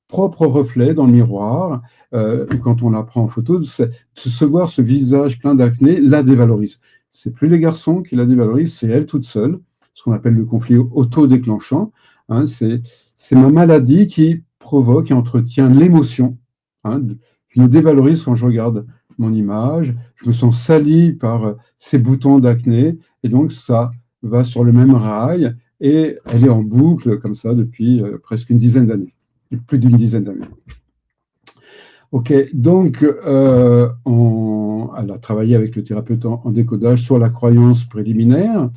propre reflet dans le miroir, quand on la prend en photo, de se voir ce visage plein d'acné, la dévalorise. C'est plus les garçons qui la dévalorisent, c'est elle toute seule, ce qu'on appelle le conflit auto-déclenchant. Hein, c'est ma maladie qui provoque et entretient l'émotion. Hein, je me dévalorise quand je regarde mon image, je me sens sali par ces boutons d'acné, et donc ça va sur le même rail, et elle est en boucle comme ça depuis presque une dizaine d'années, plus d'une dizaine d'années. Ok, donc elle a travaillé avec le thérapeute en décodage sur la croyance préliminaire,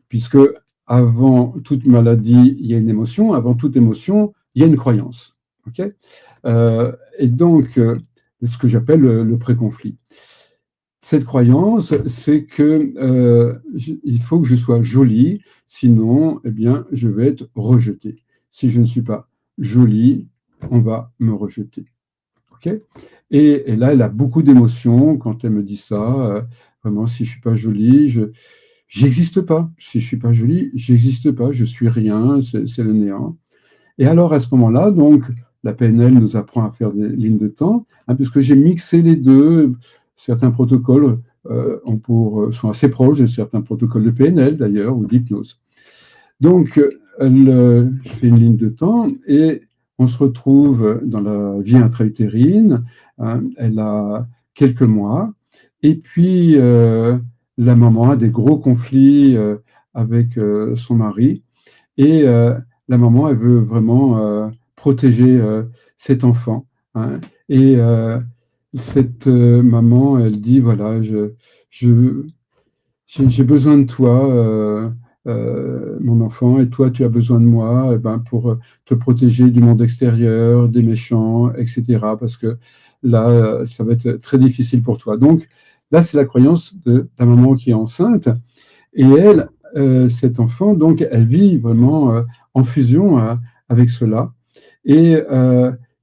puisque avant toute maladie, il y a une émotion, avant toute émotion, il y a une croyance. Ok, et donc ce que j'appelle le pré-conflit. Cette croyance, c'est que il faut que je sois jolie, sinon, eh bien, je vais être rejetée. Si je ne suis pas jolie, on va me rejeter. Okay, et là, elle a beaucoup d'émotions quand elle me dit ça. Vraiment, si je ne suis pas jolie, je n'existe pas. Si je ne suis pas jolie, j'existe pas. Je suis rien, c'est le néant. Et alors, à ce moment-là, donc, la PNL nous apprend à faire des lignes de temps, puisque j'ai mixé les deux. Certains protocoles sont assez proches de certains protocoles de PNL d'ailleurs, ou d'hypnose. Donc, je fais une ligne de temps et on se retrouve dans la vie intra-utérine. Elle a quelques mois. Et puis, la maman a des gros conflits avec son mari. Et la maman, elle veut vraiment protéger cet enfant. Et cette maman, elle dit, voilà, j'ai besoin de toi, mon enfant, et toi, tu as besoin de moi pour te protéger du monde extérieur, des méchants, etc. Parce que là, ça va être très difficile pour toi. Donc, là, c'est la croyance de la maman qui est enceinte. Et elle, cet enfant, donc, elle vit vraiment en fusion avec cela. Et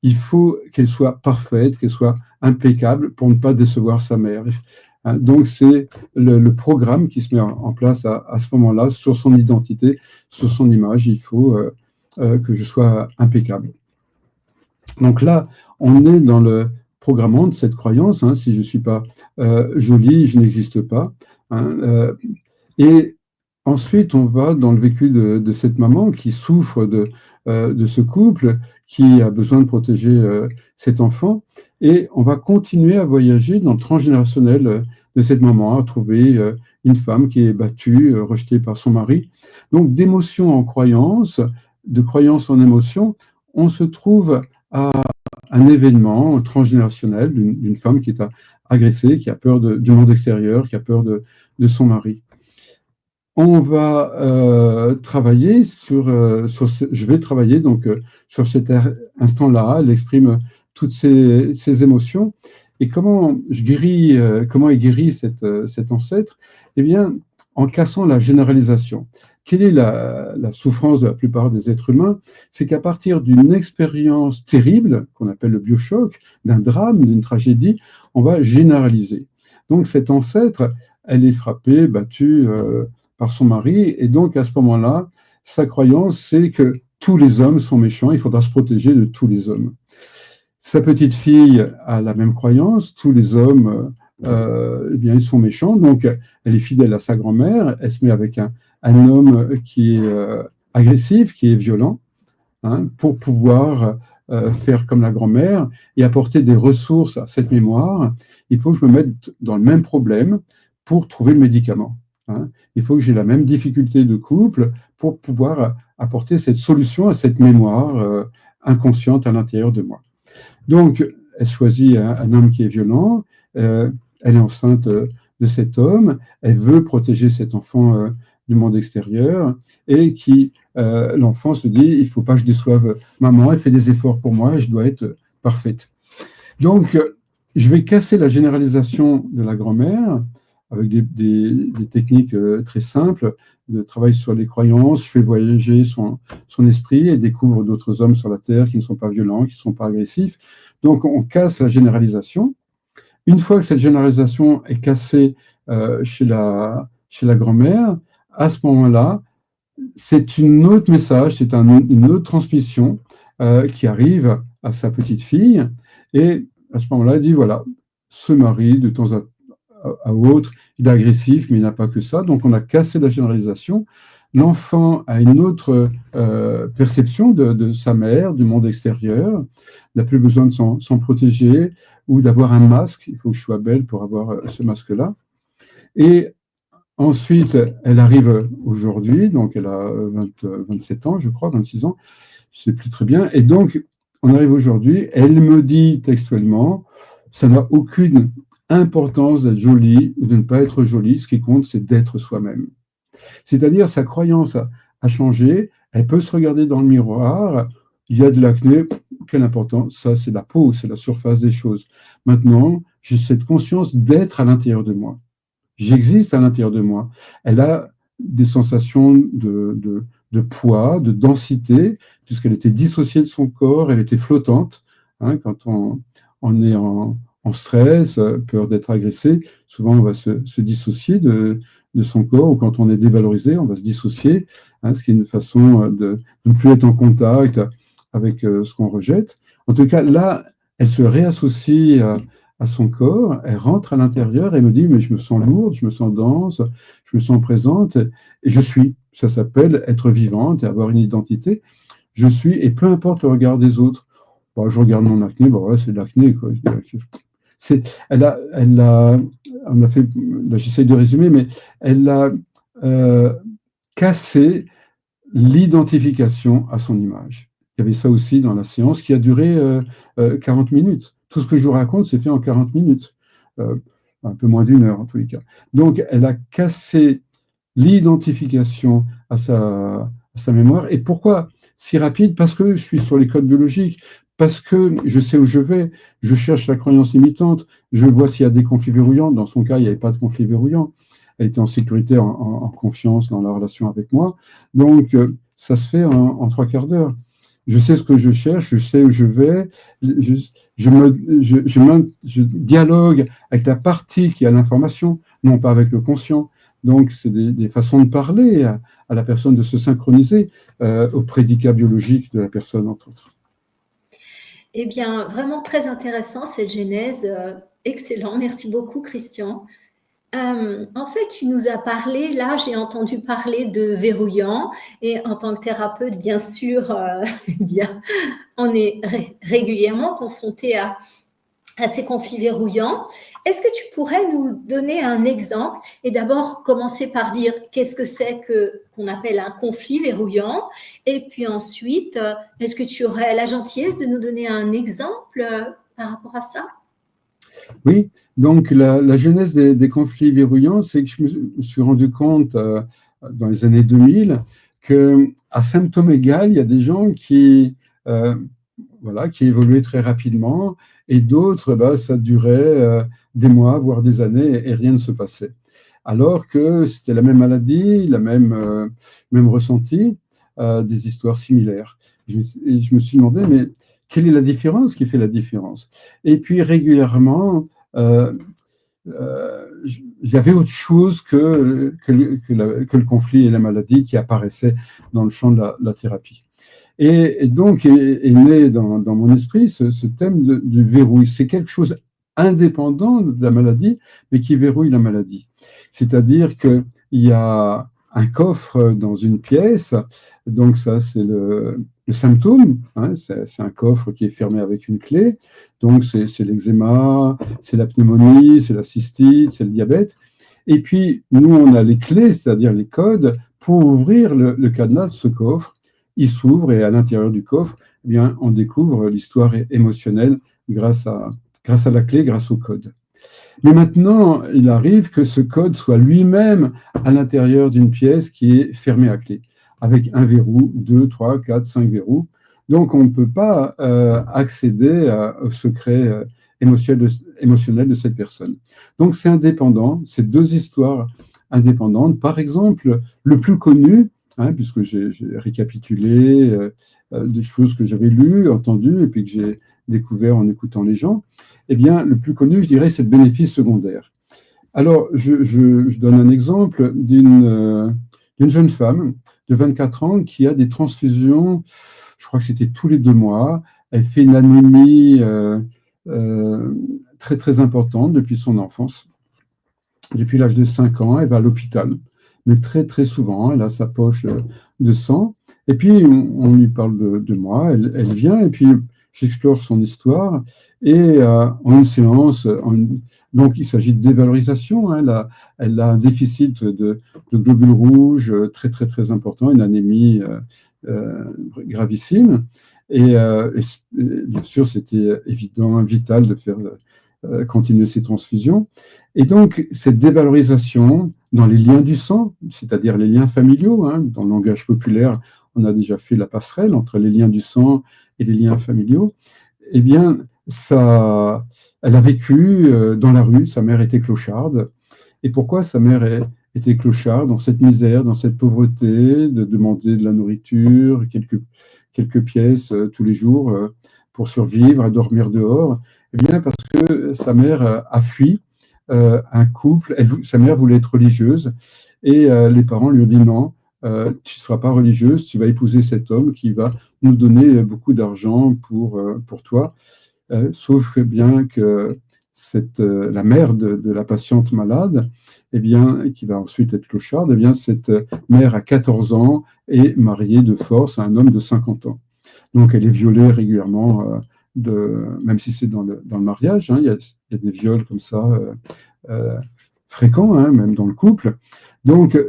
il faut qu'elle soit parfaite, qu'elle soit impeccable pour ne pas décevoir sa mère. Donc, c'est le programme qui se met en place à ce moment-là, sur son identité, sur son image. Il faut que je sois impeccable. Donc là, on est dans le programmant de cette croyance. Si je ne suis pas jolie, je n'existe pas. Et ensuite, on va dans le vécu de cette maman qui souffre de ce couple, qui a besoin de protéger cet enfant. Et on va continuer à voyager dans le transgénérationnel de cette maman, à trouver une femme qui est battue, rejetée par son mari. Donc, d'émotion en croyance, de croyance en émotion, on se trouve à un événement transgénérationnel d'une femme qui est agressée, qui a peur du monde extérieur, qui a peur de son mari. On va travailler je vais travailler donc sur cet instant-là. Elle exprime toutes ses émotions. Et comment est guéri cet ancêtre? Eh bien, en cassant la généralisation. Quelle est la souffrance de la plupart des êtres humains? C'est qu'à partir d'une expérience terrible, qu'on appelle le biochoc, d'un drame, d'une tragédie, on va généraliser. Donc cet ancêtre, elle est frappée, battue par son mari, et donc à ce moment-là, sa croyance, c'est que tous les hommes sont méchants, il faudra se protéger de tous les hommes. Sa petite fille a la même croyance, tous les hommes, eh bien, ils sont méchants, donc elle est fidèle à sa grand-mère, elle se met avec un homme qui est agressif, qui est violent, pour pouvoir faire comme la grand-mère et apporter des ressources à cette mémoire. Il faut que je me mette dans le même problème pour trouver le médicament. Il faut que j'ai la même difficulté de couple pour pouvoir apporter cette solution à cette mémoire inconsciente à l'intérieur de moi. Donc, elle choisit un homme qui est violent, elle est enceinte de cet homme, elle veut protéger cet enfant du monde extérieur, et l'enfant se dit, il ne faut pas que je déçoive maman, elle fait des efforts pour moi, je dois être parfaite. Donc, je vais casser la généralisation de la grand-mère, avec des techniques très simples, de travail sur les croyances. Je fais voyager son esprit et découvre d'autres hommes sur la Terre qui ne sont pas violents, qui ne sont pas agressifs. Donc, on casse la généralisation. Une fois que cette généralisation est cassée chez la grand-mère, à ce moment-là, c'est un autre message, c'est une autre transmission qui arrive à sa petite fille. Et à ce moment-là, elle dit, voilà, ce mari, de temps à autre, il est agressif, mais il n'a pas que ça. Donc, on a cassé la généralisation. L'enfant a une autre perception de sa mère, du monde extérieur. Il n'a plus besoin de s'en protéger ou d'avoir un masque. Il faut que je sois belle pour avoir ce masque-là. Et ensuite, elle arrive aujourd'hui, donc elle a 27 ans, je crois, 26 ans, je ne sais plus très bien. Et donc, on arrive aujourd'hui, elle me dit textuellement, ça n'a aucune importance d'être jolie ou de ne pas être jolie, ce qui compte, c'est d'être soi-même. C'est-à-dire, sa croyance a changé, elle peut se regarder dans le miroir, il y a de l'acné, quelle importance, ça c'est la peau, c'est la surface des choses. Maintenant, j'ai cette conscience d'être à l'intérieur de moi. J'existe à l'intérieur de moi. Elle a des sensations de poids, de densité, puisqu'elle était dissociée de son corps, elle était flottante. Quand on est en stress, peur d'être agressé, souvent on va se dissocier de son corps, ou quand on est dévalorisé, on va se dissocier, ce qui est une façon de ne plus être en contact avec ce qu'on rejette. En tout cas, là, elle se réassocie à son corps, elle rentre à l'intérieur et me dit, mais je me sens lourde, je me sens dense, je me sens présente, et je suis. Ça s'appelle être vivante et avoir une identité. Je suis, et peu importe le regard des autres. Bon, je regarde mon acné, bon, ouais, c'est de l'acné, quoi. On a fait, là, j'essaie de résumer, mais elle a cassé l'identification à son image. Il y avait ça aussi dans la séance qui a duré 40 minutes. Tout ce que je vous raconte, c'est fait en 40 minutes, un peu moins d'une heure en tous les cas. Donc, elle a cassé l'identification à sa mémoire. Et pourquoi si rapide? Parce que je suis sur les codes biologiques, parce que je sais où je vais, je cherche la croyance limitante, je vois s'il y a des conflits verrouillants. Dans son cas, il n'y avait pas de conflit verrouillant. Elle était en sécurité, en confiance dans la relation avec moi. Donc, ça se fait en 3/4 d'heure. Je sais ce que je cherche, je sais où je vais, je dialogue avec la partie qui a l'information, non pas avec le conscient. Donc, c'est des façons de parler à la personne, de se synchroniser au prédicat biologique de la personne, entre autres. Eh bien, vraiment très intéressant cette genèse. Excellent. Merci beaucoup, Christian. En fait, tu nous as parlé, là, j'ai entendu parler de verrouillant, et en tant que thérapeute, bien sûr, bien, on est régulièrement confronté à ces conflits verrouillants. Est-ce que tu pourrais nous donner un exemple et d'abord commencer par dire qu'est-ce que c'est qu'on appelle un conflit verrouillant, et puis ensuite, est-ce que tu aurais la gentillesse de nous donner un exemple par rapport à ça? Oui, donc la genèse des conflits verrouillants, c'est que je me suis rendu compte dans les années 2000 qu'à symptômes égaux, il y a des gens qui évoluaient très rapidement, et d'autres, ça durait des mois, voire des années, et rien ne se passait. Alors que c'était la même maladie, même ressenti, des histoires similaires. Et je me suis demandé, mais quelle est la différence qui fait la différence? Et puis régulièrement, j'avais autre chose que le conflit et la maladie qui apparaissait dans le champ de la thérapie. Et donc est né dans mon esprit ce thème du verrou. C'est quelque chose indépendant de la maladie, mais qui verrouille la maladie. C'est-à-dire qu'il y a un coffre dans une pièce, donc ça c'est le symptôme, hein, c'est un coffre qui est fermé avec une clé, donc c'est l'eczéma, c'est la pneumonie, c'est la cystite, c'est le diabète. Et puis nous on a les clés, c'est-à-dire les codes, pour ouvrir le cadenas de ce coffre. Il s'ouvre et à l'intérieur du coffre, eh bien, on découvre l'histoire émotionnelle grâce à la clé, grâce au code. Mais maintenant, il arrive que ce code soit lui-même à l'intérieur d'une pièce qui est fermée à clé, avec un verrou, 2, 3, 4, 5 verrous. Donc, on ne peut pas accéder au secret émotionnel de cette personne. Donc, c'est indépendant, c'est deux histoires indépendantes. Par exemple, le plus connu, puisque j'ai récapitulé des choses que j'avais lues, entendues, et puis que j'ai découvert en écoutant les gens, eh bien, le plus connu, je dirais, c'est le bénéfice secondaire. Alors, je donne un exemple d'une jeune femme de 24 ans qui a des transfusions, je crois que c'était tous les 2 mois. Elle fait une anémie très, très importante depuis son enfance. Depuis l'âge de 5 ans, elle va à l'hôpital, mais très, très souvent, elle a sa poche de sang. Et puis, on lui parle de moi, elle vient, et puis j'explore son histoire, et en une séance, donc il s'agit de dévalorisation, elle a un déficit de globules rouges très, très, très important, une anémie gravissime, et bien sûr, c'était évident, vital de faire continuer ces transfusions. Et donc, cette dévalorisation dans les liens du sang, c'est-à-dire les liens familiaux, dans le langage populaire, on a déjà fait la passerelle entre les liens du sang et les liens familiaux, eh bien, elle a vécu dans la rue, sa mère était clocharde. Et pourquoi sa mère était clocharde, dans cette misère, dans cette pauvreté, de demander de la nourriture, quelques pièces tous les jours pour survivre, à dormir dehors? Eh bien, parce que sa mère a fui un couple, sa mère voulait être religieuse, et les parents lui ont dit non, tu ne seras pas religieuse, tu vas épouser cet homme qui va nous donner beaucoup d'argent pour toi. Sauf que bien que la mère de la patiente malade, eh bien, qui va ensuite être clocharde, eh bien, cette mère a 14 ans et mariée de force à un homme de 50 ans. Donc, elle est violée régulièrement, même si c'est dans le mariage, hein, il y a des viols comme ça fréquents, hein, même dans le couple. Donc,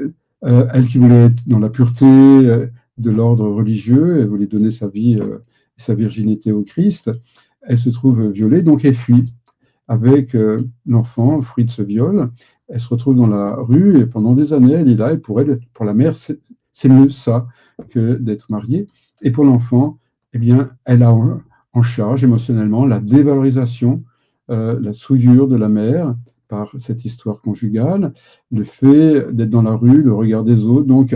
elle qui voulait être dans la pureté de l'ordre religieux, elle voulait donner sa vie, sa virginité au Christ, elle se trouve violée, donc elle fuit avec l'enfant, fruit de ce viol. Elle se retrouve dans la rue et pendant des années, elle est là. Et pour elle, pour la mère, c'est mieux ça que d'être mariée. Et pour l'enfant, eh bien, elle a en charge émotionnellement la dévalorisation, la souillure de la mère par cette histoire conjugale, le fait d'être dans la rue, le regard des autres, donc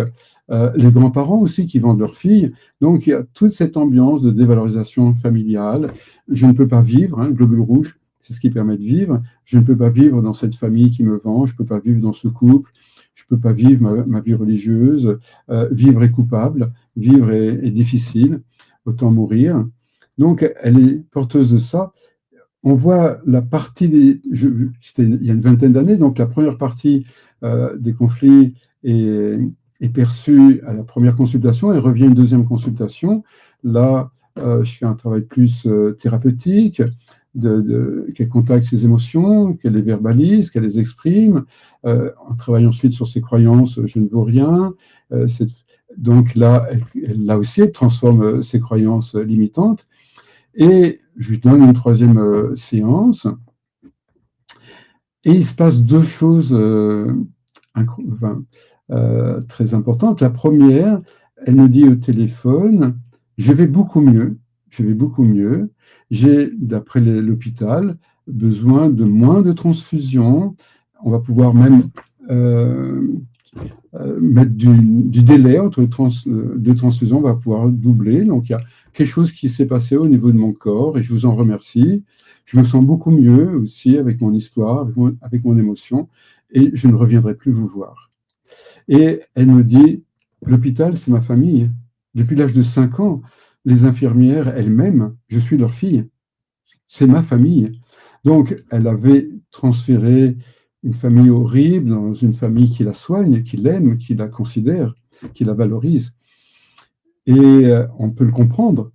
les grands-parents aussi qui vendent leurs filles. Donc il y a toute cette ambiance de dévalorisation familiale. Je ne peux pas vivre, hein, le globule rouge, c'est ce qui permet de vivre. Je ne peux pas vivre dans cette famille qui me vend, je ne peux pas vivre dans ce couple, je ne peux pas vivre ma vie religieuse. Vivre est coupable, vivre est difficile, autant mourir. Donc elle est porteuse de ça. On voit la partie c'était il y a une vingtaine d'années, donc la première partie des conflits est perçue à la première consultation, elle revient à une deuxième consultation. Là, je fais un travail plus thérapeutique, qu'elle contacte ses émotions, qu'elle les verbalise, qu'elle les exprime. On travaille ensuite sur ses croyances, je ne vaux rien. Donc là, là aussi, elle transforme ses croyances limitantes. Et je lui donne une troisième séance. Et il se passe deux choses très importantes. La première, elle me dit au téléphone, je vais beaucoup mieux. J'ai, d'après l'hôpital, besoin de moins de transfusions. On va pouvoir même mettre du délai entre deux transfusions, on va pouvoir doubler. Donc, il y a quelque chose qui s'est passé au niveau de mon corps et je vous en remercie. Je me sens beaucoup mieux aussi avec mon histoire, avec mon émotion et je ne reviendrai plus vous voir. Et elle me dit, l'hôpital, c'est ma famille. Depuis l'âge de 5 ans, les infirmières elles-mêmes, je suis leur fille. C'est ma famille. Donc, elle avait transféré une famille horrible dans une famille qui la soigne, qui l'aime, qui la considère, qui la valorise. Et on peut le comprendre.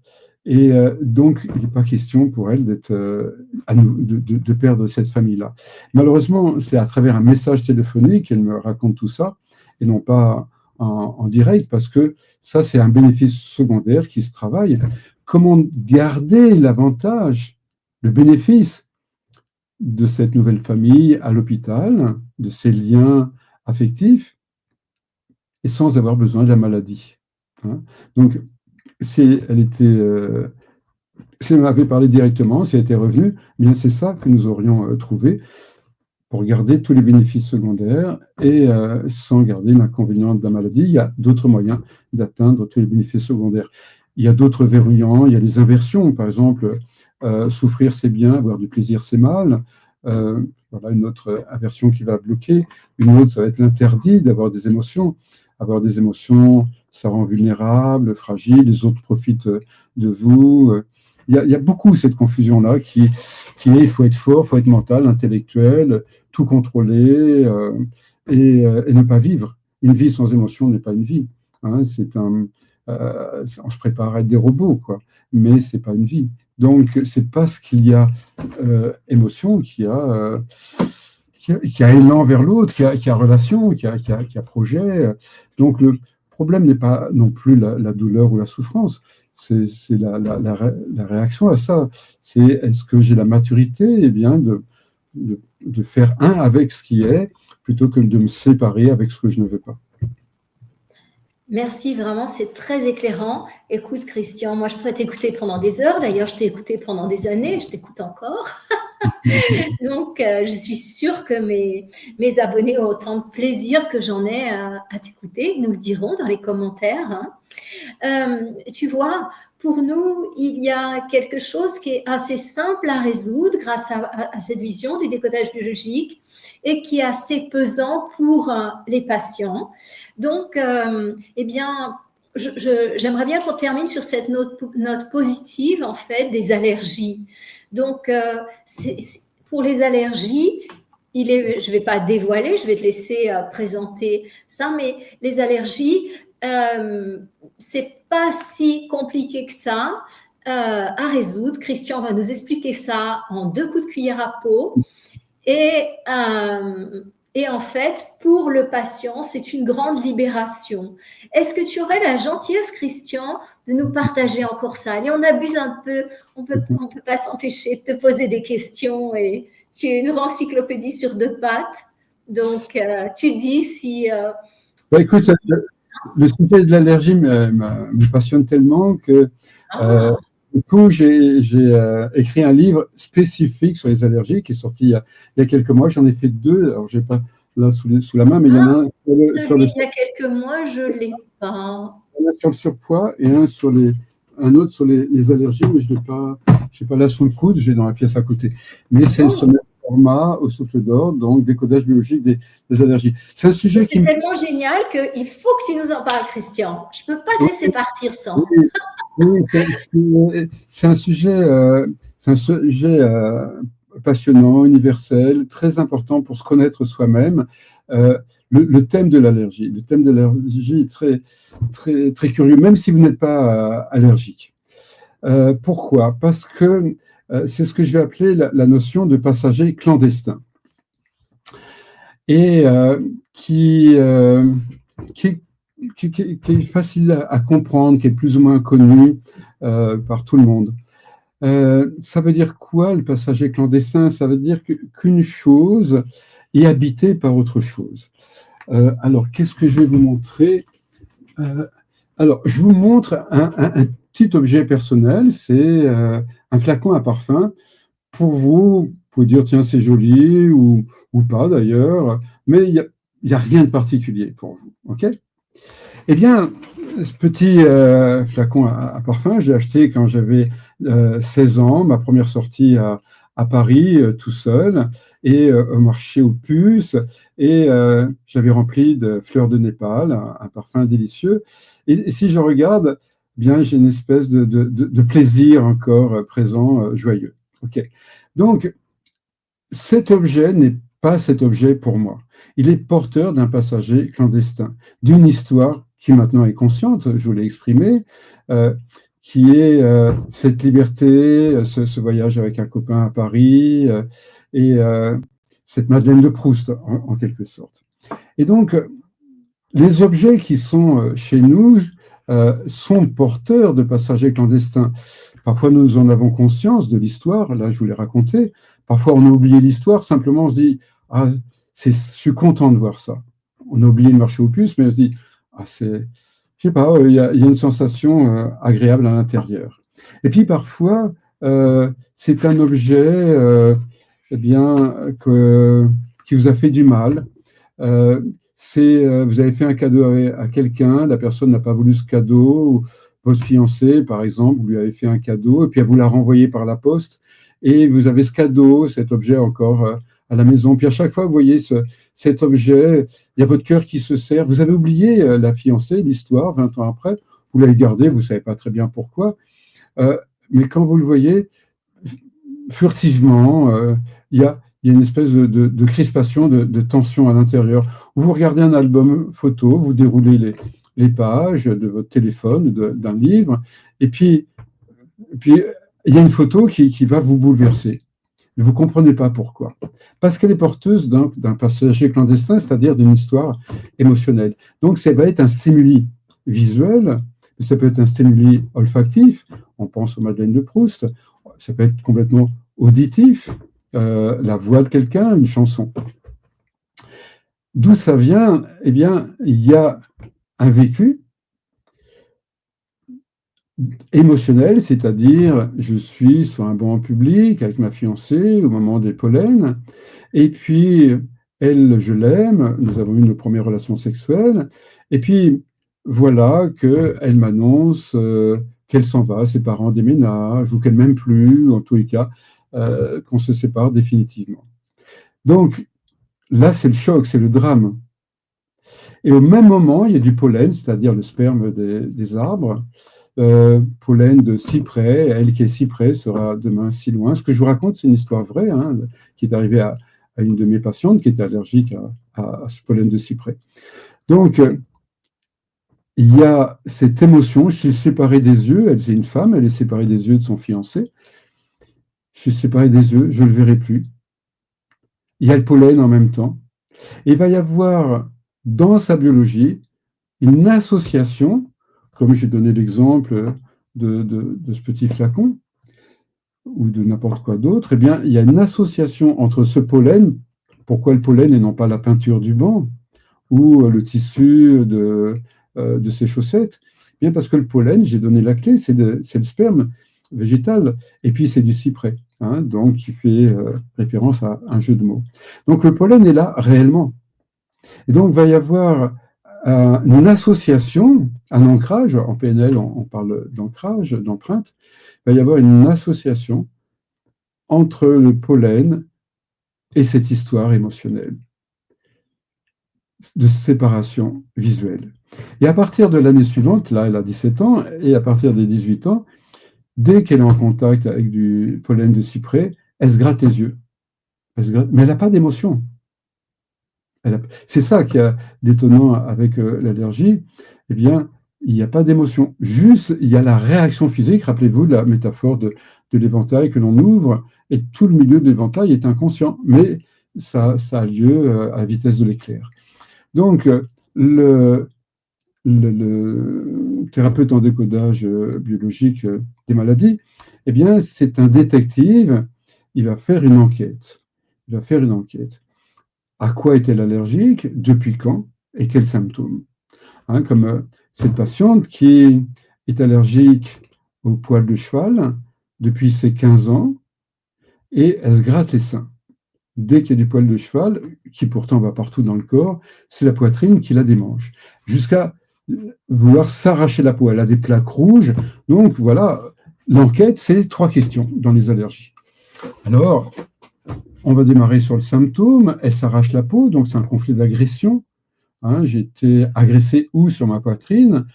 Et donc, il n'est pas question pour elle de perdre cette famille-là. Malheureusement, c'est à travers un message téléphonique qu'elle me raconte tout ça, et non pas en direct, parce que ça, c'est un bénéfice secondaire qui se travaille. Comment garder l'avantage, le bénéfice de cette nouvelle famille à l'hôpital, de ces liens affectifs, et sans avoir besoin de la maladie. Hein. Donc, si elle m'avait parlé directement, si elle était revenue, eh bien c'est ça que nous aurions trouvé pour garder tous les bénéfices secondaires et sans garder l'inconvénient de la maladie. Il y a d'autres moyens d'atteindre tous les bénéfices secondaires. Il y a d'autres verrouillants, il y a les inversions, par exemple, souffrir c'est bien, avoir du plaisir c'est mal. Voilà une autre aversion qui va bloquer. Une autre, ça va être l'interdit d'avoir des émotions. Avoir des émotions, ça rend vulnérable, fragile, les autres profitent de vous. Il y a beaucoup cette confusion-là qui est, il faut être fort, il faut être mental, intellectuel, tout contrôler et ne pas vivre. Une vie sans émotion n'est pas une vie. Hein, on se prépare à être des robots, quoi, mais ce n'est pas une vie. Donc, c'est parce qu'il y a émotion qu'il y a élan vers l'autre, qui a relation, qui a projet. Donc, le problème n'est pas non plus la douleur ou la souffrance, c'est la réaction à ça. C'est est-ce que j'ai la maturité eh bien, de faire un avec ce qui est, plutôt que de me séparer avec ce que je ne veux pas. Merci, vraiment, c'est très éclairant. Écoute, Christian, moi, je pourrais t'écouter pendant des heures. D'ailleurs, je t'ai écouté pendant des années, je t'écoute encore. Donc, je suis sûre que mes abonnés ont autant de plaisir que j'en ai à t'écouter. Ils nous le diront dans les commentaires. Hein. Tu vois, pour nous, il y a quelque chose qui est assez simple à résoudre grâce à cette vision du décodage biologique et qui est assez pesant pour les patients. Donc, eh bien, j'aimerais bien qu'on termine sur cette note positive, en fait, des allergies. Donc, pour les allergies, je ne vais pas dévoiler, je vais te laisser présenter ça, mais les allergies, c'est pas si compliqué que ça à résoudre. Christian va nous expliquer ça en 2 coups de cuillère à peau. Et en fait, pour le patient, c'est une grande libération. Est-ce que tu aurais la gentillesse, Christian, de nous partager encore ça? Allez, on abuse un peu, on peut pas s'empêcher de te poser des questions et tu es une encyclopédie sur 2 pattes. Donc, tu dis si... écoute, le sujet de l'allergie me passionne tellement que du coup, j'ai écrit un livre spécifique sur les allergies qui est sorti il y a quelques mois. J'en ai fait 2, alors je n'ai pas là sous la main, mais il y en a un sur il y a quelques mois, je ne l'ai pas. Un sur le surpoids et un autre sur les allergies, mais je n'ai pas là sous le coude, j'ai dans la pièce à côté. Mais c'est ce même format au souffle d'or, donc décodage biologique des allergies. C'est un sujet c'est tellement génial qu'il faut que tu nous en parles, Christian. Je ne peux pas te laisser partir sans. Oui, c'est un sujet, passionnant, universel, très important pour se connaître soi-même. Le thème de l'allergie. Le thème de l'allergie est très, très, très curieux, même si vous n'êtes pas allergique. Pourquoi? Parce que c'est ce que je vais appeler la notion de passager clandestin. Et qui est facile à comprendre, qui est plus ou moins connu par tout le monde. Ça veut dire quoi, le passager clandestin? Ça veut dire qu'une chose est habitée par autre chose. Alors, qu'est-ce que je vais vous montrer? Alors, je vous montre un petit objet personnel, c'est un flacon à parfum. Pour vous pouvez dire, tiens, c'est joli, ou pas d'ailleurs, mais il n'y a rien de particulier pour vous. OK? Eh bien, ce petit flacon à parfum, j'ai acheté quand j'avais 16 ans, ma première sortie à Paris, tout seul, et au marché aux puces, et j'avais rempli de fleurs de Népal, un parfum délicieux. Et si je regarde, bien, j'ai une espèce de plaisir encore présent, joyeux. Okay. Donc, cet objet n'est pas cet objet pour moi. Il est porteur d'un passager clandestin, d'une histoire qui maintenant est consciente, je vous l'ai exprimé, qui est cette liberté, ce voyage avec un copain à Paris, et cette Madeleine de Proust, en quelque sorte. Et donc, les objets qui sont chez nous sont porteurs de passagers clandestins. Parfois, nous en avons conscience de l'histoire, là, je vous l'ai raconté. Parfois, on a oublié l'histoire, simplement on se dit, ah, je suis content de voir ça. On a oublié le marché aux puces, mais on se dit, ah, je sais pas, il y a une sensation agréable à l'intérieur. Et puis, parfois, c'est un objet eh bien, qui vous a fait du mal. Vous avez fait un cadeau à quelqu'un, la personne n'a pas voulu ce cadeau, votre fiancé, par exemple, vous lui avez fait un cadeau, et puis elle vous l'a renvoyé par la poste, et vous avez ce cadeau, cet objet encore à la maison. Puis à chaque fois, vous voyez cet objet, il y a votre cœur qui se serre. Vous avez oublié la fiancée, l'histoire, 20 ans après, vous l'avez gardé, vous ne savez pas très bien pourquoi, mais quand vous le voyez, furtivement, il y a une espèce de crispation, de tension à l'intérieur. Vous regardez un album photo, vous déroulez les pages de votre téléphone, d'un livre, et puis il y a une photo qui va vous bouleverser. Vous ne comprenez pas pourquoi. Parce qu'elle est porteuse d'un passager clandestin, c'est-à-dire d'une histoire émotionnelle. Donc, ça va être un stimuli visuel, ça peut être un stimuli olfactif, on pense aux Madeleines de Proust, ça peut être complètement auditif, la voix de quelqu'un, une chanson. D'où ça vient? Eh bien, il y a un vécu émotionnel, c'est-à-dire je suis sur un banc en public avec ma fiancée au moment des pollens, et puis elle, je l'aime, nous avons eu nos premières relations sexuelles, et puis voilà qu'elle m'annonce qu'elle s'en va, ses parents déménagent, ou qu'elle ne m'aime plus, en tous les cas, qu'on se sépare définitivement. Donc là, c'est le choc, c'est le drame. Et au même moment, il y a du pollen, c'est-à-dire le sperme des arbres, pollen de cyprès. Elle qui est cyprès sera demain si loin. Ce que je vous raconte, c'est une histoire vraie, hein, qui est arrivée à une de mes patientes qui était allergique à ce pollen de cyprès. Donc, il y a cette émotion. Je suis séparé des yeux. Elle, c'est une femme, elle est séparée des yeux de son fiancé. Je suis séparé des yeux, je ne le verrai plus. Il y a le pollen en même temps. Et il va y avoir dans sa biologie une association, comme j'ai donné l'exemple de ce petit flacon ou de n'importe quoi d'autre. Eh bien, il y a une association entre ce pollen, pourquoi le pollen et non pas la peinture du banc ou le tissu de ses chaussettes? Eh bien, parce que le pollen, j'ai donné la clé, c'est le sperme végétal, et puis c'est du cyprès, hein, donc qui fait référence à un jeu de mots. Donc le pollen est là réellement. Et donc il va y avoir une association, un ancrage, en PNL on parle d'ancrage, d'empreinte, il va y avoir une association entre le pollen et cette histoire émotionnelle de séparation visuelle. Et à partir de l'année suivante, là elle a 17 ans, et à partir des 18 ans, dès qu'elle est en contact avec du pollen de cyprès, elle se gratte les yeux. Mais elle n'a pas d'émotion. C'est ça qui est d'étonnant avec l'allergie. Eh bien, il n'y a pas d'émotion. Juste, il y a la réaction physique. Rappelez-vous de la métaphore de l'éventail que l'on ouvre, et tout le milieu de l'éventail est inconscient. Mais ça a lieu à la vitesse de l'éclair. Donc, le thérapeute en décodage biologique des maladies, eh bien, c'est un détective. Il va faire une enquête. À quoi est-elle allergique, depuis quand et quels symptômes, hein, comme cette patiente qui est allergique au poil de cheval depuis ses 15 ans et elle se gratte les seins. Dès qu'il y a du poil de cheval, qui pourtant va partout dans le corps, c'est la poitrine qui la démange, jusqu'à vouloir s'arracher la peau. Elle a des plaques rouges. Donc voilà, l'enquête, c'est les 3 questions dans les allergies. Alors, on va démarrer sur le symptôme. Elle s'arrache la peau, donc c'est un conflit d'agression. Hein, j'ai été agressé où sur ma poitrine,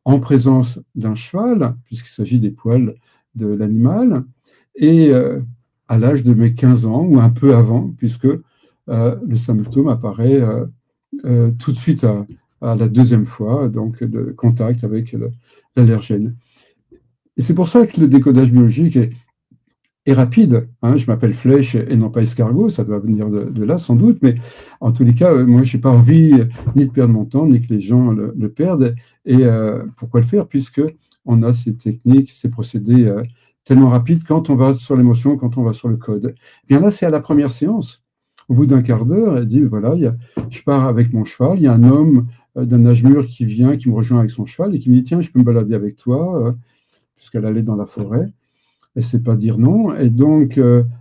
en présence d'un cheval, puisqu'il s'agit des poils de l'animal, et à l'âge de mes 15 ans, ou un peu avant, puisque le symptôme apparaît tout de suite à la deuxième fois, donc de contact avec l'allergène. Et c'est pour ça que le décodage biologique est rapide. Hein. Je m'appelle Flèche et non pas escargot, ça doit venir de là sans doute, mais en tous les cas, moi, je n'ai pas envie ni de perdre mon temps, ni que les gens le perdent. Et pourquoi le faire, puisque on a ces techniques, ces procédés tellement rapides quand on va sur l'émotion, quand on va sur le code. Et bien là, c'est à la première séance. Au bout d'un quart d'heure, elle dit, voilà, je pars avec mon cheval, il y a un homme d'un âge mûr qui vient, qui me rejoint avec son cheval et qui me dit, tiens, je peux me balader avec toi, puisqu'elle allait dans la forêt. Elle ne sait pas dire non, et donc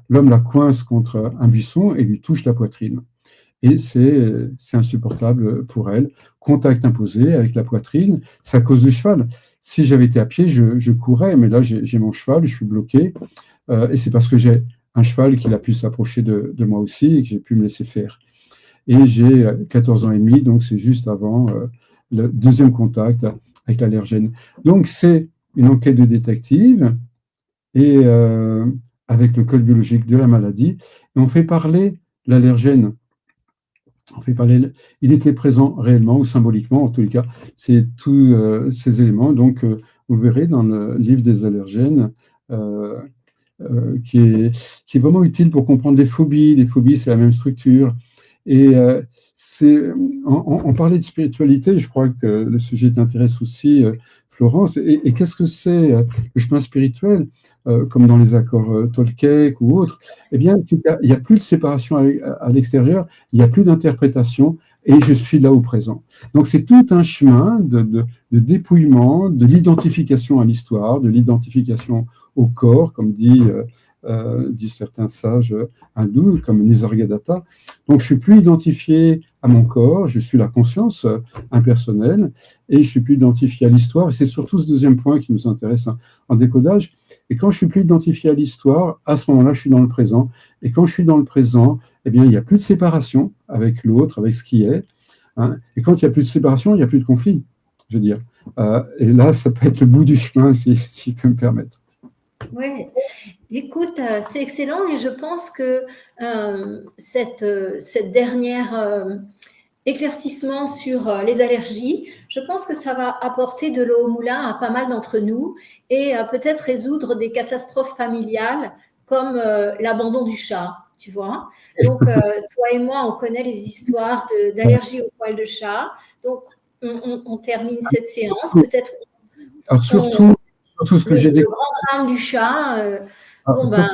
l'homme la coince contre un buisson et lui touche la poitrine. Et c'est insupportable pour elle. Contact imposé avec la poitrine, c'est à cause du cheval. Si j'avais été à pied, je courais, mais là j'ai mon cheval, je suis bloqué, et c'est parce que j'ai un cheval qui a pu s'approcher de moi aussi et que j'ai pu me laisser faire. Et j'ai 14 ans et demi, donc c'est juste avant le deuxième contact avec l'allergène. Donc c'est une enquête de détective, et avec le code biologique de la maladie, et on fait parler l'allergène. Il était présent réellement ou symboliquement, en tous les cas, c'est tous ces éléments. Donc, vous verrez dans le livre des allergènes, qui est vraiment utile pour comprendre les phobies. Les phobies, c'est la même structure. Et on parlait de spiritualité, je crois que le sujet t'intéresse aussi, Florence. Et qu'est-ce que c'est le chemin spirituel, comme dans les accords Tolkien ou autres? Eh bien, il n'y a plus de séparation à l'extérieur, il n'y a plus d'interprétation, et je suis là au présent. Donc, c'est tout un chemin de dépouillement, de l'identification à l'histoire, de l'identification au corps, comme disent certains sages hindous, comme Nisargadatta. Donc, je ne suis plus identifié à mon corps, je suis la conscience impersonnelle, et je ne suis plus identifié à l'histoire. Et c'est surtout ce deuxième point qui nous intéresse en décodage. Et quand je ne suis plus identifié à l'histoire, à ce moment-là, je suis dans le présent. Et quand je suis dans le présent, eh bien, il n'y a plus de séparation avec l'autre, avec ce qui est. hein. Et quand il n'y a plus de séparation, il n'y a plus de conflit, je veux dire. Et là, ça peut être le bout du chemin, si je peux me permettre. Oui, écoute, c'est excellent et je pense que cette dernière éclaircissement sur les allergies, je pense que ça va apporter de l'eau au moulin à pas mal d'entre nous et peut-être résoudre des catastrophes familiales comme l'abandon du chat, tu vois. Donc, toi et moi, on connaît les histoires d'allergie aux poils de chat. Donc, on termine cette séance. Peut-être Alors, qu'on surtout ce que j'ai le découvert. grand drame du chat, bon ben,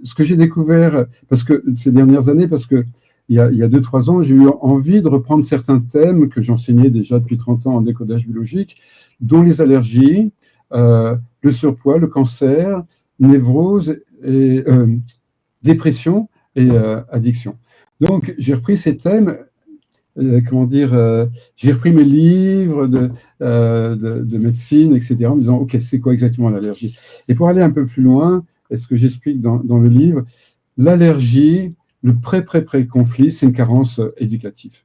Ce que j'ai découvert, parce que ces dernières années, parce que il y a 2-3 ans, j'ai eu envie de reprendre certains thèmes que j'enseignais déjà depuis 30 ans en décodage biologique, dont les allergies, le surpoids, le cancer, névrose, et, dépression et addiction. Donc, j'ai repris ces thèmes. J'ai repris mes livres de médecine, etc., en me disant, OK, c'est quoi exactement l'allergie? Et pour aller un peu plus loin, et ce que j'explique dans le livre, l'allergie, le pré-conflit, c'est une carence éducative.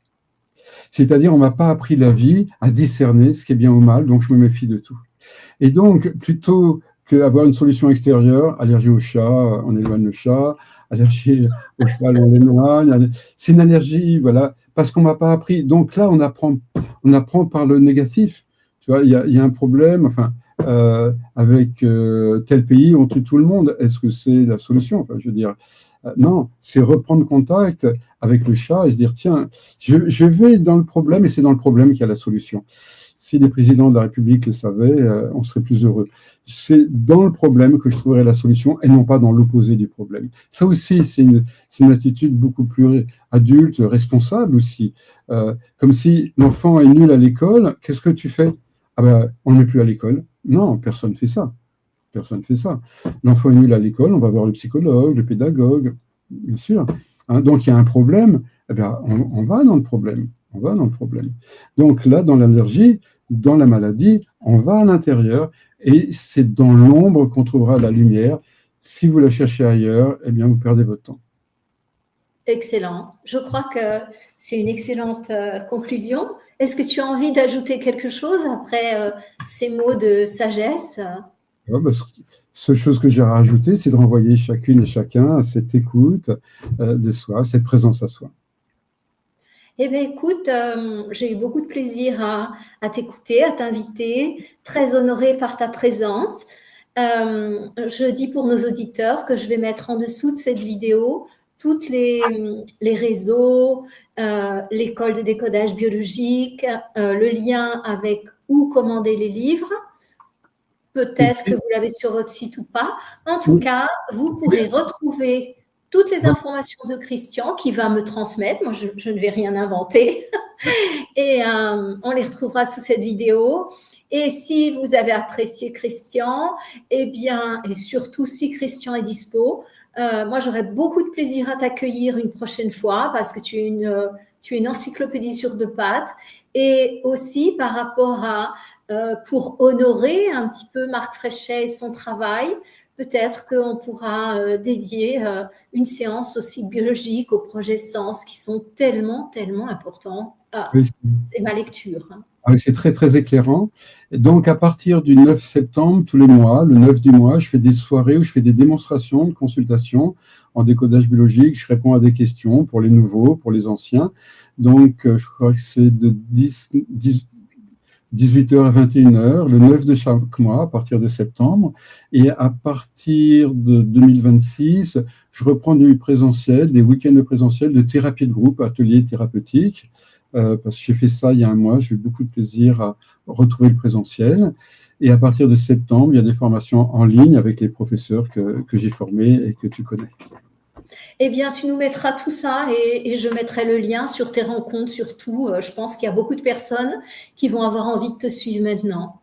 C'est-à-dire, on ne m'a pas appris la vie à discerner ce qui est bien ou mal, donc je me méfie de tout. Et donc, plutôt qu'avoir une solution extérieure, allergie au chat, on éloigne le chat, allergie au cheval, on l'éloigne, c'est une allergie, voilà, parce qu'on ne m'a pas appris. Donc là, on apprend par le négatif. Tu vois, il y a un problème, enfin, avec tel pays, on tue tout le monde. Est-ce que c'est la solution? Enfin, je veux dire, non, c'est reprendre contact avec le chat et se dire, tiens, je vais dans le problème et c'est dans le problème qu'il y a la solution. Si les présidents de la République le savaient, on serait plus heureux. C'est dans le problème que je trouverais la solution et non pas dans l'opposé du problème. Ça aussi, c'est une attitude beaucoup plus adulte, responsable aussi. Comme si l'enfant est nul à l'école, qu'est-ce que tu fais? Ah ben, on n'est plus à l'école. Non, personne ne fait ça. Personne ne fait ça. L'enfant est nul à l'école, on va voir le psychologue, le pédagogue, bien sûr. Hein, donc, il y a un problème, eh bien, on va dans le problème. On va dans le problème. Donc là, dans l'allergie, dans la maladie, on va à l'intérieur et c'est dans l'ombre qu'on trouvera la lumière. Si vous la cherchez ailleurs, eh bien, vous perdez votre temps. Excellent. Je crois que c'est une excellente conclusion. Est-ce que tu as envie d'ajouter quelque chose après ces mots de sagesse? Ouais, bah, seule chose que j'ai à rajouter, c'est de renvoyer chacune et chacun à cette écoute de soi, cette présence à soi. Eh bien, écoute, j'ai eu beaucoup de plaisir à t'écouter, à t'inviter, très honorée par ta présence. Je dis pour nos auditeurs que je vais mettre en dessous de cette vidéo tous les réseaux, l'école de décodage biologique, le lien avec où commander les livres. Peut-être que vous l'avez sur votre site ou pas. En tout cas, vous pourrez retrouver toutes les informations de Christian qui va me transmettre. Moi, je ne vais rien inventer. Et on les retrouvera sous cette vidéo. Et si vous avez apprécié Christian, eh bien, et surtout si Christian est dispo, moi, j'aurais beaucoup de plaisir à t'accueillir une prochaine fois parce que tu es une encyclopédie sur 2 pattes. Et aussi par rapport à, pour honorer un petit peu Marc Fréchet et son travail, peut-être qu'on pourra dédier une séance aussi biologique au projet Sens qui sont tellement, tellement importants. Oui, c'est ma lecture. c'est très, très éclairant. Et donc, à partir du 9 septembre, tous les mois, le 9 du mois, je fais des soirées où je fais des démonstrations de consultation en décodage biologique. Je réponds à des questions pour les nouveaux, pour les anciens. Donc, je crois que c'est de 18h à 21h, le 9 de chaque mois, à partir de septembre. Et à partir de 2026, je reprends du présentiel, des week-ends de présentiel, de thérapie de groupe, ateliers thérapeutiques. Parce que j'ai fait ça il y a un mois, j'ai eu beaucoup de plaisir à retrouver le présentiel. Et à partir de septembre, il y a des formations en ligne avec les professeurs que j'ai formés et que tu connais. Eh bien, tu nous mettras tout ça et je mettrai le lien sur tes rencontres, surtout. Je pense qu'il y a beaucoup de personnes qui vont avoir envie de te suivre maintenant.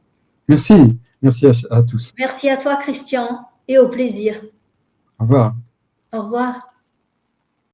Merci. Merci à tous. Merci à toi, Christian, et au plaisir. Au revoir. Au revoir.